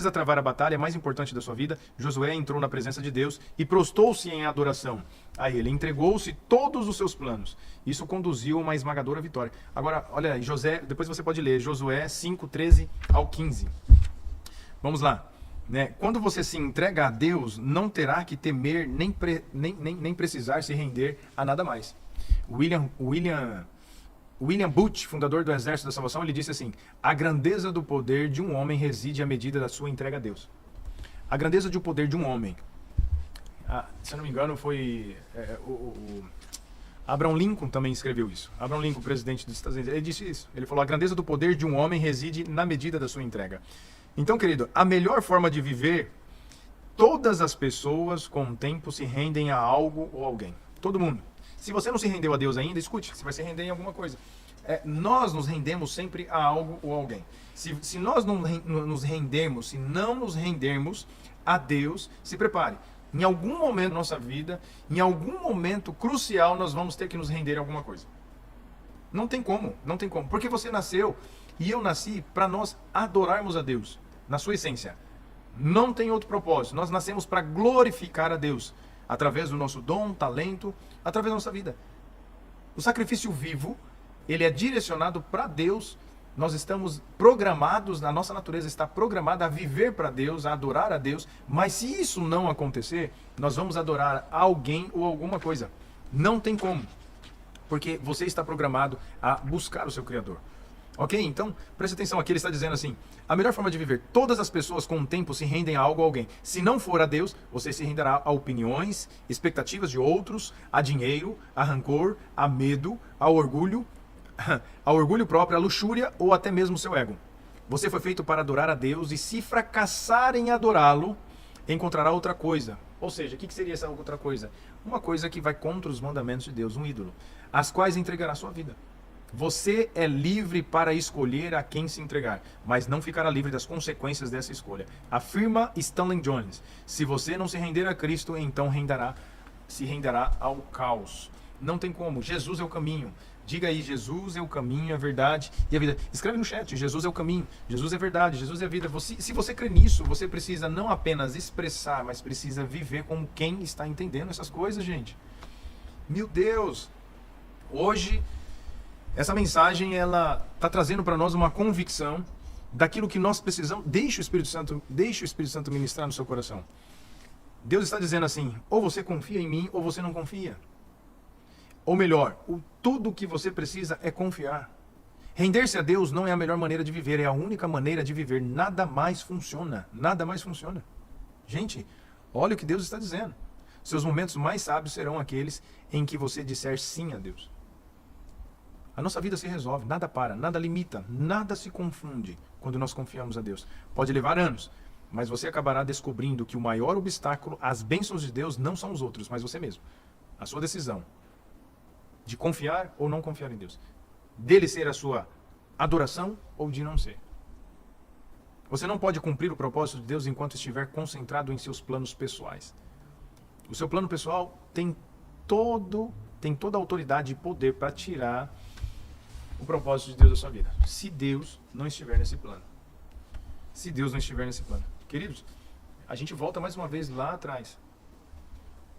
a travar a batalha mais importante da sua vida, Josué entrou na presença de Deus e prostou-se em adoração a Ele. Entregou-se todos os seus planos. Isso conduziu a uma esmagadora vitória. Agora, olha aí, depois você pode ler Josué 5, 13 ao 15. Vamos lá. né? Quando você se entrega a Deus, não terá que temer nem precisar se render a nada mais. William Booth, fundador do Exército da Salvação, ele disse assim: a grandeza do poder de um homem reside à medida da sua entrega a Deus. A grandeza do poder de um homem, se eu não me engano, foi Abraham Lincoln também escreveu isso. Abraham Lincoln, presidente dos Estados Unidos, ele disse isso. Ele falou: a grandeza do poder de um homem reside na medida da sua entrega. Então, querido, a melhor forma de viver, todas as pessoas com o tempo se rendem a algo ou alguém. Todo mundo. Se você não se rendeu a Deus ainda, escute, você vai se render em alguma coisa. Nós nos rendemos sempre a algo ou alguém. Se nós não nos rendermos, se não nos rendermos a Deus, se prepare. Em algum momento da nossa vida, em algum momento crucial, nós vamos ter que nos render a alguma coisa. Não tem como, não tem como. Porque você nasceu e eu nasci para nós adorarmos a Deus, na sua essência. Não tem outro propósito. Nós nascemos para glorificar a Deus, através do nosso dom, talento, através da nossa vida. O sacrifício vivo, ele é direcionado para Deus. Nós estamos programados, a nossa natureza está programada a viver para Deus, a adorar a Deus. Mas se isso não acontecer, nós vamos adorar alguém ou alguma coisa. Não tem como. Porque você está programado a buscar o seu Criador. Ok? Então, preste atenção aqui, ele está dizendo assim: a melhor forma de viver, todas as pessoas com o tempo se rendem a algo ou alguém. Se não for a Deus, você se renderá a opiniões, expectativas de outros, a dinheiro, a rancor, a medo, ao orgulho próprio, a luxúria ou até mesmo seu ego. Você foi feito para adorar a Deus e se fracassar em adorá-lo, encontrará outra coisa. Ou seja, o que seria essa outra coisa? Uma coisa que vai contra os mandamentos de Deus, um ídolo, as quais entregará sua vida. Você é livre para escolher a quem se entregar, mas não ficará livre das consequências dessa escolha. Afirma Stanley Jones: se você não se render a Cristo, então se renderá ao caos. Não tem como. Jesus é o caminho. Diga aí: Jesus é o caminho, a verdade e a vida. Escreve no chat: Jesus é o caminho, Jesus é a verdade, Jesus é a vida. Se você crê nisso, você precisa não apenas expressar, mas precisa viver como quem está entendendo essas coisas, gente. Meu Deus! Hoje, essa mensagem, ela está trazendo para nós uma convicção daquilo que nós precisamos. Deixe o Espírito Santo ministrar no seu coração. Deus está dizendo assim: ou você confia em mim, ou você não confia. Ou melhor, tudo o que você precisa é confiar. Render-se a Deus não é a melhor maneira de viver, é a única maneira de viver. Nada mais funciona. Nada mais funciona. Gente, olha o que Deus está dizendo. Seus momentos mais sábios serão aqueles em que você disser sim a Deus. A nossa vida se resolve, nada para, nada limita, nada se confunde quando nós confiamos a Deus. Pode levar anos, mas você acabará descobrindo que o maior obstáculo às bênçãos de Deus não são os outros, mas você mesmo. A sua decisão de confiar ou não confiar em Deus. Dele ser a sua adoração ou de não ser. Você não pode cumprir o propósito de Deus enquanto estiver concentrado em seus planos pessoais. O seu plano pessoal tem toda a autoridade e poder para tirar o propósito de Deus da sua vida. Se Deus não estiver nesse plano. Se Deus não estiver nesse plano. Queridos, a gente volta mais uma vez lá atrás.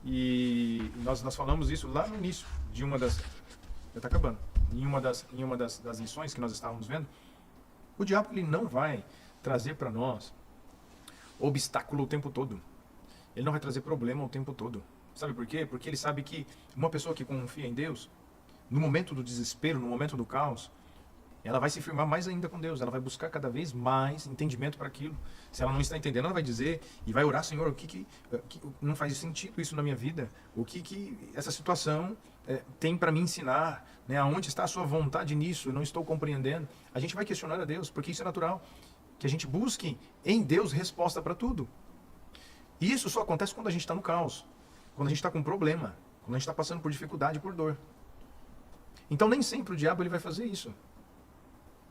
E nós falamos isso lá no início de uma das... Já está acabando. Em uma das lições que nós estávamos vendo. O diabo, ele não vai trazer para nós obstáculo o tempo todo. Ele não vai trazer problema o tempo todo. Sabe por quê? Porque ele sabe que uma pessoa que confia em Deus, no momento do desespero, no momento do caos, ela vai se firmar mais ainda com Deus. Ela vai buscar cada vez mais entendimento para aquilo. Se ela não está entendendo, ela vai dizer e vai orar: Senhor, o que não faz sentido isso na minha vida? O que essa situação tem para me ensinar? Né? Aonde está a sua vontade nisso? Eu não estou compreendendo. A gente vai questionar a Deus, porque isso é natural. Que a gente busque em Deus resposta para tudo. E isso só acontece quando a gente está no caos. Quando a gente está com problema. Quando a gente está passando por dificuldade, por dor. Então nem sempre o diabo ele vai fazer isso.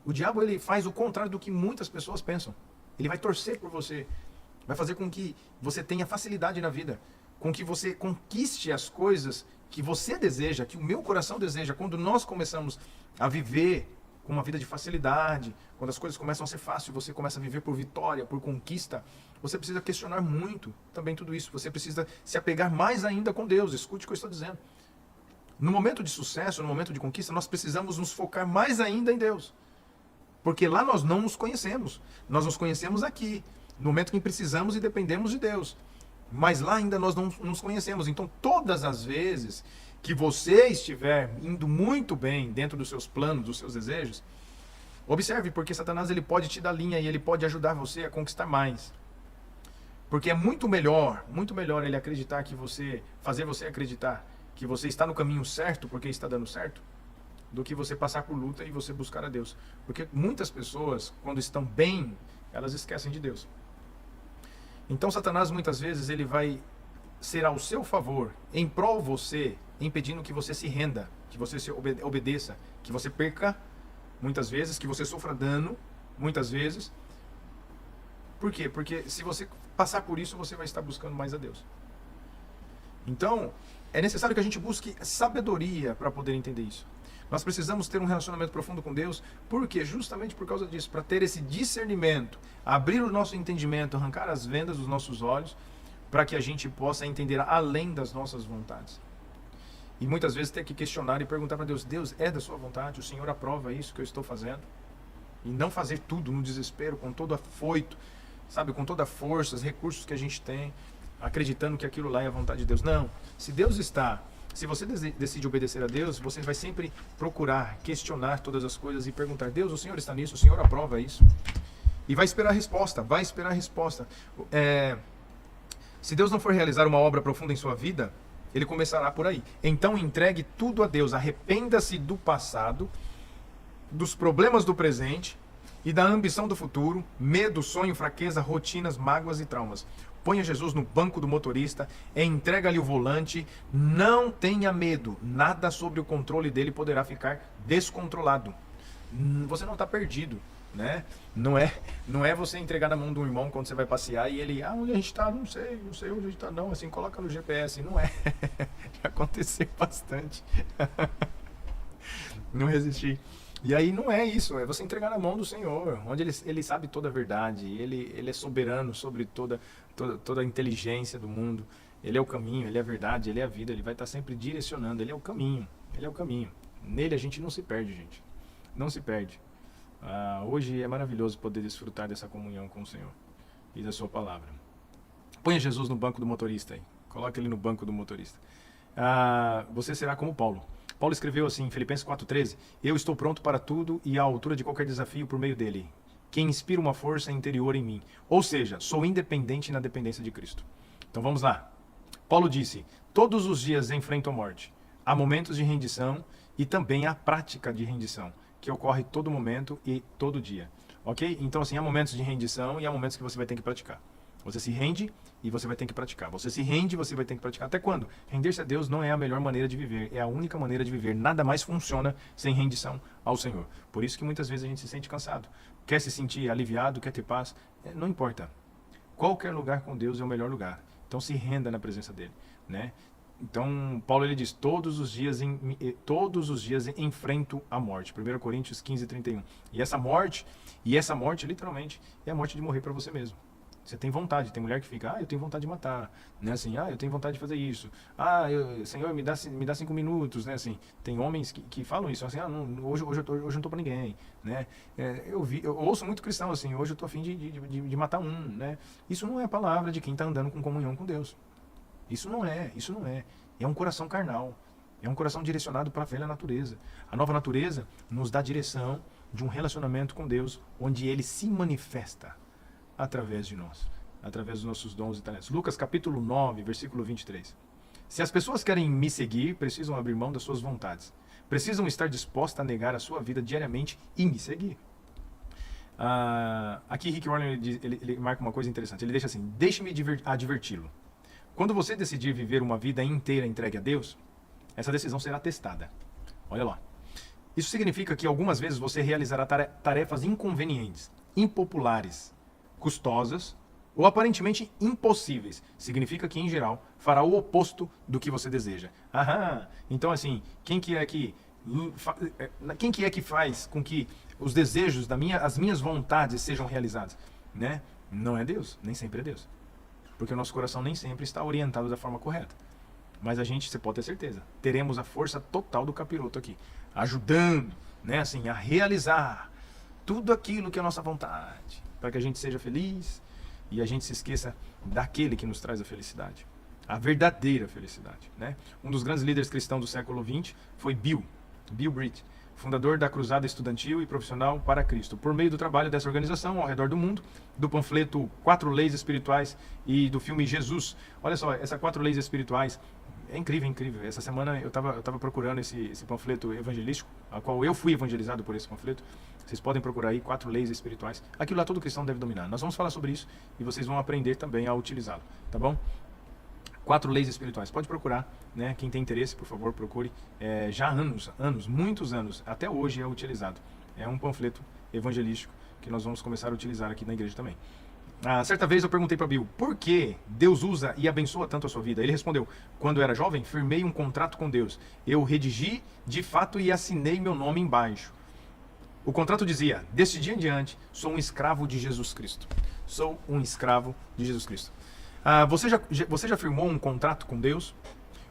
O diabo ele faz o contrário do que muitas pessoas pensam. Ele vai torcer por você. Vai fazer com que você tenha facilidade na vida. Com que você conquiste as coisas que você deseja, que o meu coração deseja. Quando nós começamos a viver com uma vida de facilidade, quando as coisas começam a ser fáceis, você começa a viver por vitória, por conquista, você precisa questionar muito também tudo isso. Você precisa se apegar mais ainda com Deus. Escute o que eu estou dizendo. No momento de sucesso, no momento de conquista, nós precisamos nos focar mais ainda em Deus. Porque lá nós não nos conhecemos. Nós nos conhecemos aqui. No momento que precisamos e dependemos de Deus. Mas lá ainda nós não nos conhecemos. Então, todas as vezes que você estiver indo muito bem dentro dos seus planos, dos seus desejos, observe, porque Satanás ele pode te dar linha e ele pode ajudar você a conquistar mais. Porque é muito melhor ele acreditar que fazer você acreditar que você está no caminho certo porque está dando certo, do que você passar por luta e você buscar a Deus. Porque muitas pessoas, quando estão bem, elas esquecem de Deus. Então Satanás muitas vezes ele vai ser ao seu favor, em prol você, impedindo que você se renda, que você se obedeça, que você perca muitas vezes, que você sofra dano muitas vezes. Por quê? Porque se você passar por isso, você vai estar buscando mais a Deus. Então, é necessário que a gente busque sabedoria para poder entender isso. Nós precisamos ter um relacionamento profundo com Deus, porque justamente por causa disso, para ter esse discernimento, abrir o nosso entendimento, arrancar as vendas dos nossos olhos, para que a gente possa entender além das nossas vontades. E muitas vezes ter que questionar e perguntar para Deus, Deus, é da sua vontade? O Senhor aprova isso que eu estou fazendo? E não fazer tudo no desespero, com todo afoito, sabe, com toda a força, os recursos que a gente tem, acreditando que aquilo lá é a vontade de Deus. Não, se você decide obedecer a Deus, você vai sempre procurar, questionar todas as coisas e perguntar, Deus, o Senhor está nisso? O Senhor aprova isso? E vai esperar a resposta, se Deus não for realizar uma obra profunda em sua vida, Ele começará por aí. Então entregue tudo a Deus, arrependa-se do passado, dos problemas do presente e da ambição do futuro, medo, sonho, fraqueza, rotinas, mágoas e traumas. Ponha Jesus no banco do motorista, entrega-lhe o volante, não tenha medo, nada sobre o controle dele poderá ficar descontrolado. Você não está perdido, né? Não é você entregar na mão de um irmão quando você vai passear e ele, onde a gente está? Não sei onde a gente está não, assim, coloca no GPS, não é. Já aconteceu bastante. Não resisti. E aí não é isso, é você entregar na mão do Senhor, onde ele sabe toda a verdade, ele é soberano sobre toda a inteligência do mundo, Ele é o caminho, Ele é a verdade, Ele é a vida, Ele vai estar sempre direcionando, Ele é o caminho, Nele a gente não se perde, gente, não se perde. Hoje é maravilhoso poder desfrutar dessa comunhão com o Senhor e da sua palavra. Ponha Jesus no banco do motorista aí, coloque Ele no banco do motorista. Você será como Paulo. Paulo escreveu assim em Filipenses 4,13, eu estou pronto para tudo e à altura de qualquer desafio por meio dele, que inspira uma força interior em mim. Ou seja, sou independente na dependência de Cristo. Então vamos lá. Paulo disse, todos os dias enfrento a morte. Há momentos de rendição e também há prática de rendição, que ocorre todo momento e todo dia. Ok? Então assim, há momentos de rendição e há momentos que você vai ter que praticar. Você se rende e você vai ter que praticar. Você se rende e você vai ter que praticar. Até quando? Render-se a Deus não é a melhor maneira de viver. É a única maneira de viver. Nada mais funciona sem rendição ao Senhor. Por isso que muitas vezes a gente se sente cansado. Quer se sentir aliviado, quer ter paz. Não importa. Qualquer lugar com Deus é o melhor lugar. Então se renda na presença dele, né? Então Paulo ele diz, todos os dias enfrento a morte. 1 Coríntios 15:31. E essa morte literalmente é a morte de morrer para você mesmo. Você tem vontade, tem mulher que fica, eu tenho vontade de matar, né, assim, eu tenho vontade de fazer isso, Senhor, me dá 5 minutos, né, assim, tem homens que falam isso, assim, hoje eu não tô pra ninguém, né, eu ouço muito cristão, assim, hoje eu tô a fim de matar um, né, isso não é a palavra de quem tá andando com comunhão com Deus, isso não é, é um coração carnal, é um coração direcionado para a velha natureza. A nova natureza nos dá direção de um relacionamento com Deus, onde Ele se manifesta através de nós, através dos nossos dons e talentos. Lucas capítulo 9, versículo 23. Se as pessoas querem me seguir, precisam abrir mão das suas vontades. Precisam estar dispostas a negar a sua vida diariamente e me seguir. Aqui Rick Warren ele marca uma coisa interessante. Ele deixa assim, deixe-me adverti-lo. Quando você decidir viver uma vida inteira entregue a Deus, essa decisão será testada. Olha lá. Isso significa que algumas vezes você realizará tarefas inconvenientes, impopulares, custosas ou aparentemente impossíveis. Significa que, em geral, fará o oposto do que você deseja. Então assim, quem que é que faz com que os desejos, as minhas vontades sejam realizadas? Né? Não é Deus, nem sempre é Deus. Porque o nosso coração nem sempre está orientado da forma correta. Mas você pode ter certeza, teremos a força total do capiroto aqui, ajudando, né, assim, a realizar tudo aquilo que é a nossa vontade, para que a gente seja feliz, e a gente se esqueça daquele que nos traz a felicidade, a verdadeira felicidade, né? Um dos grandes líderes cristãos do século XX foi Bill Britt, fundador da Cruzada Estudantil e Profissional para Cristo. Por meio do trabalho dessa organização ao redor do mundo, do panfleto 4 Leis Espirituais e do filme Jesus. Olha só, essas 4 leis espirituais é incrível, incrível. Essa semana eu estava procurando esse panfleto evangelístico, a qual eu fui evangelizado por esse panfleto. Vocês podem procurar aí 4 leis espirituais. Aquilo lá todo cristão deve dominar. Nós vamos falar sobre isso e vocês vão aprender também a utilizá-lo, tá bom? 4 leis espirituais. Pode procurar, né? Quem tem interesse, por favor, procure. Já há anos, muitos anos, até hoje é utilizado. É um panfleto evangelístico que nós vamos começar a utilizar aqui na igreja também. Certa vez eu perguntei para Bill, por que Deus usa e abençoa tanto a sua vida? Ele respondeu, quando eu era jovem, firmei um contrato com Deus. Eu redigi, de fato, e assinei meu nome embaixo. O contrato dizia, desse dia em diante, sou um escravo de Jesus Cristo. Sou um escravo de Jesus Cristo. Você já firmou um contrato com Deus?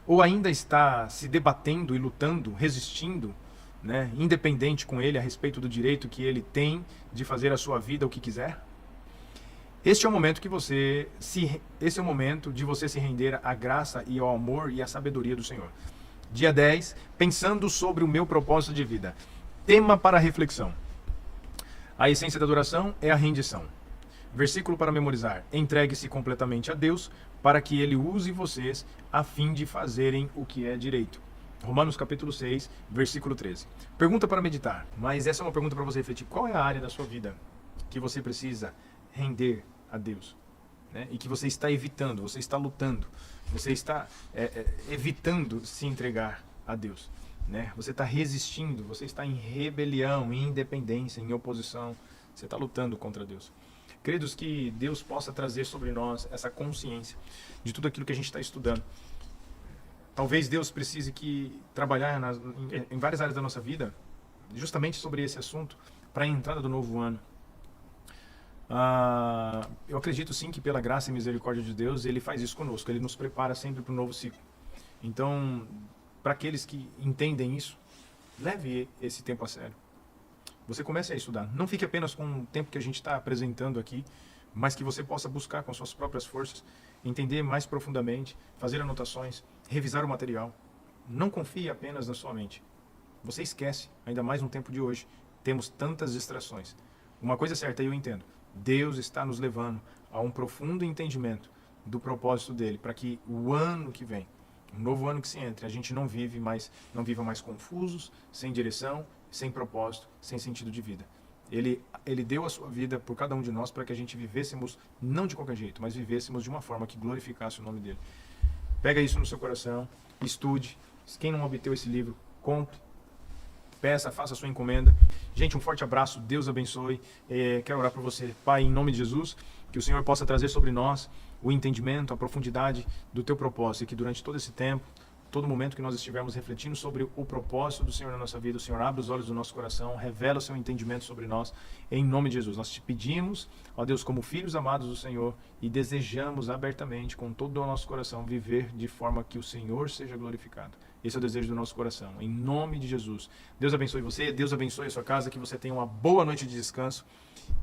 Ou ainda está se debatendo e lutando, resistindo, né, independente com Ele a respeito do direito que Ele tem de fazer a sua vida o que quiser? Este é o momento de você se render à graça e ao amor e à sabedoria do Senhor. Dia 10, pensando sobre o meu propósito de vida. Tema para reflexão. A essência da adoração é a rendição. Versículo para memorizar. Entregue-se completamente a Deus para que Ele use vocês a fim de fazerem o que é direito. Romanos capítulo 6, versículo 13. Pergunta para meditar, mas essa é uma pergunta para você refletir. Qual é a área da sua vida que você precisa render a Deus, né? E que você está evitando, você está lutando, você está evitando se entregar a Deus, né? Você está resistindo, você está em rebelião, em independência, em oposição, você está lutando contra Deus. Queridos, que Deus possa trazer sobre nós essa consciência de tudo aquilo que a gente está estudando. Talvez Deus precise trabalhar em várias áreas da nossa vida, justamente sobre esse assunto, para a entrada do novo ano. Eu acredito sim que pela graça e misericórdia de Deus, Ele faz isso conosco, Ele nos prepara sempre para um novo ciclo. Então, para aqueles que entendem isso, leve esse tempo a sério. Você comece a estudar. Não fique apenas com o tempo que a gente está apresentando aqui, mas que você possa buscar com suas próprias forças, entender mais profundamente, fazer anotações, revisar o material. Não confie apenas na sua mente. Você esquece, ainda mais no tempo de hoje, temos tantas distrações. Uma coisa é certa, eu entendo. Deus está nos levando a um profundo entendimento do propósito dele, para que o ano que vem, um novo ano que se entre, a gente não viva mais confusos, sem direção, sem propósito, sem sentido de vida. Ele deu a sua vida por cada um de nós para que a gente vivêssemos, não de qualquer jeito, mas vivêssemos de uma forma que glorificasse o nome dele. Pega isso no seu coração, estude. Quem não obteve esse livro, compre, peça, faça a sua encomenda. Gente, um forte abraço, Deus abençoe. Quero orar por você. Pai, em nome de Jesus, que o Senhor possa trazer sobre nós o entendimento, a profundidade do teu propósito, e que durante todo esse tempo, todo momento que nós estivermos refletindo sobre o propósito do Senhor na nossa vida, o Senhor abre os olhos do nosso coração, revela o seu entendimento sobre nós, em nome de Jesus. Nós te pedimos, ó Deus, como filhos amados do Senhor, e desejamos abertamente, com todo o nosso coração, viver de forma que o Senhor seja glorificado. Esse é o desejo do nosso coração, em nome de Jesus. Deus abençoe você, Deus abençoe a sua casa, que você tenha uma boa noite de descanso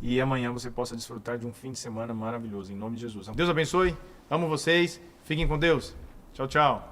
e amanhã você possa desfrutar de um fim de semana maravilhoso, em nome de Jesus. Deus abençoe, amo vocês, fiquem com Deus. Tchau, tchau.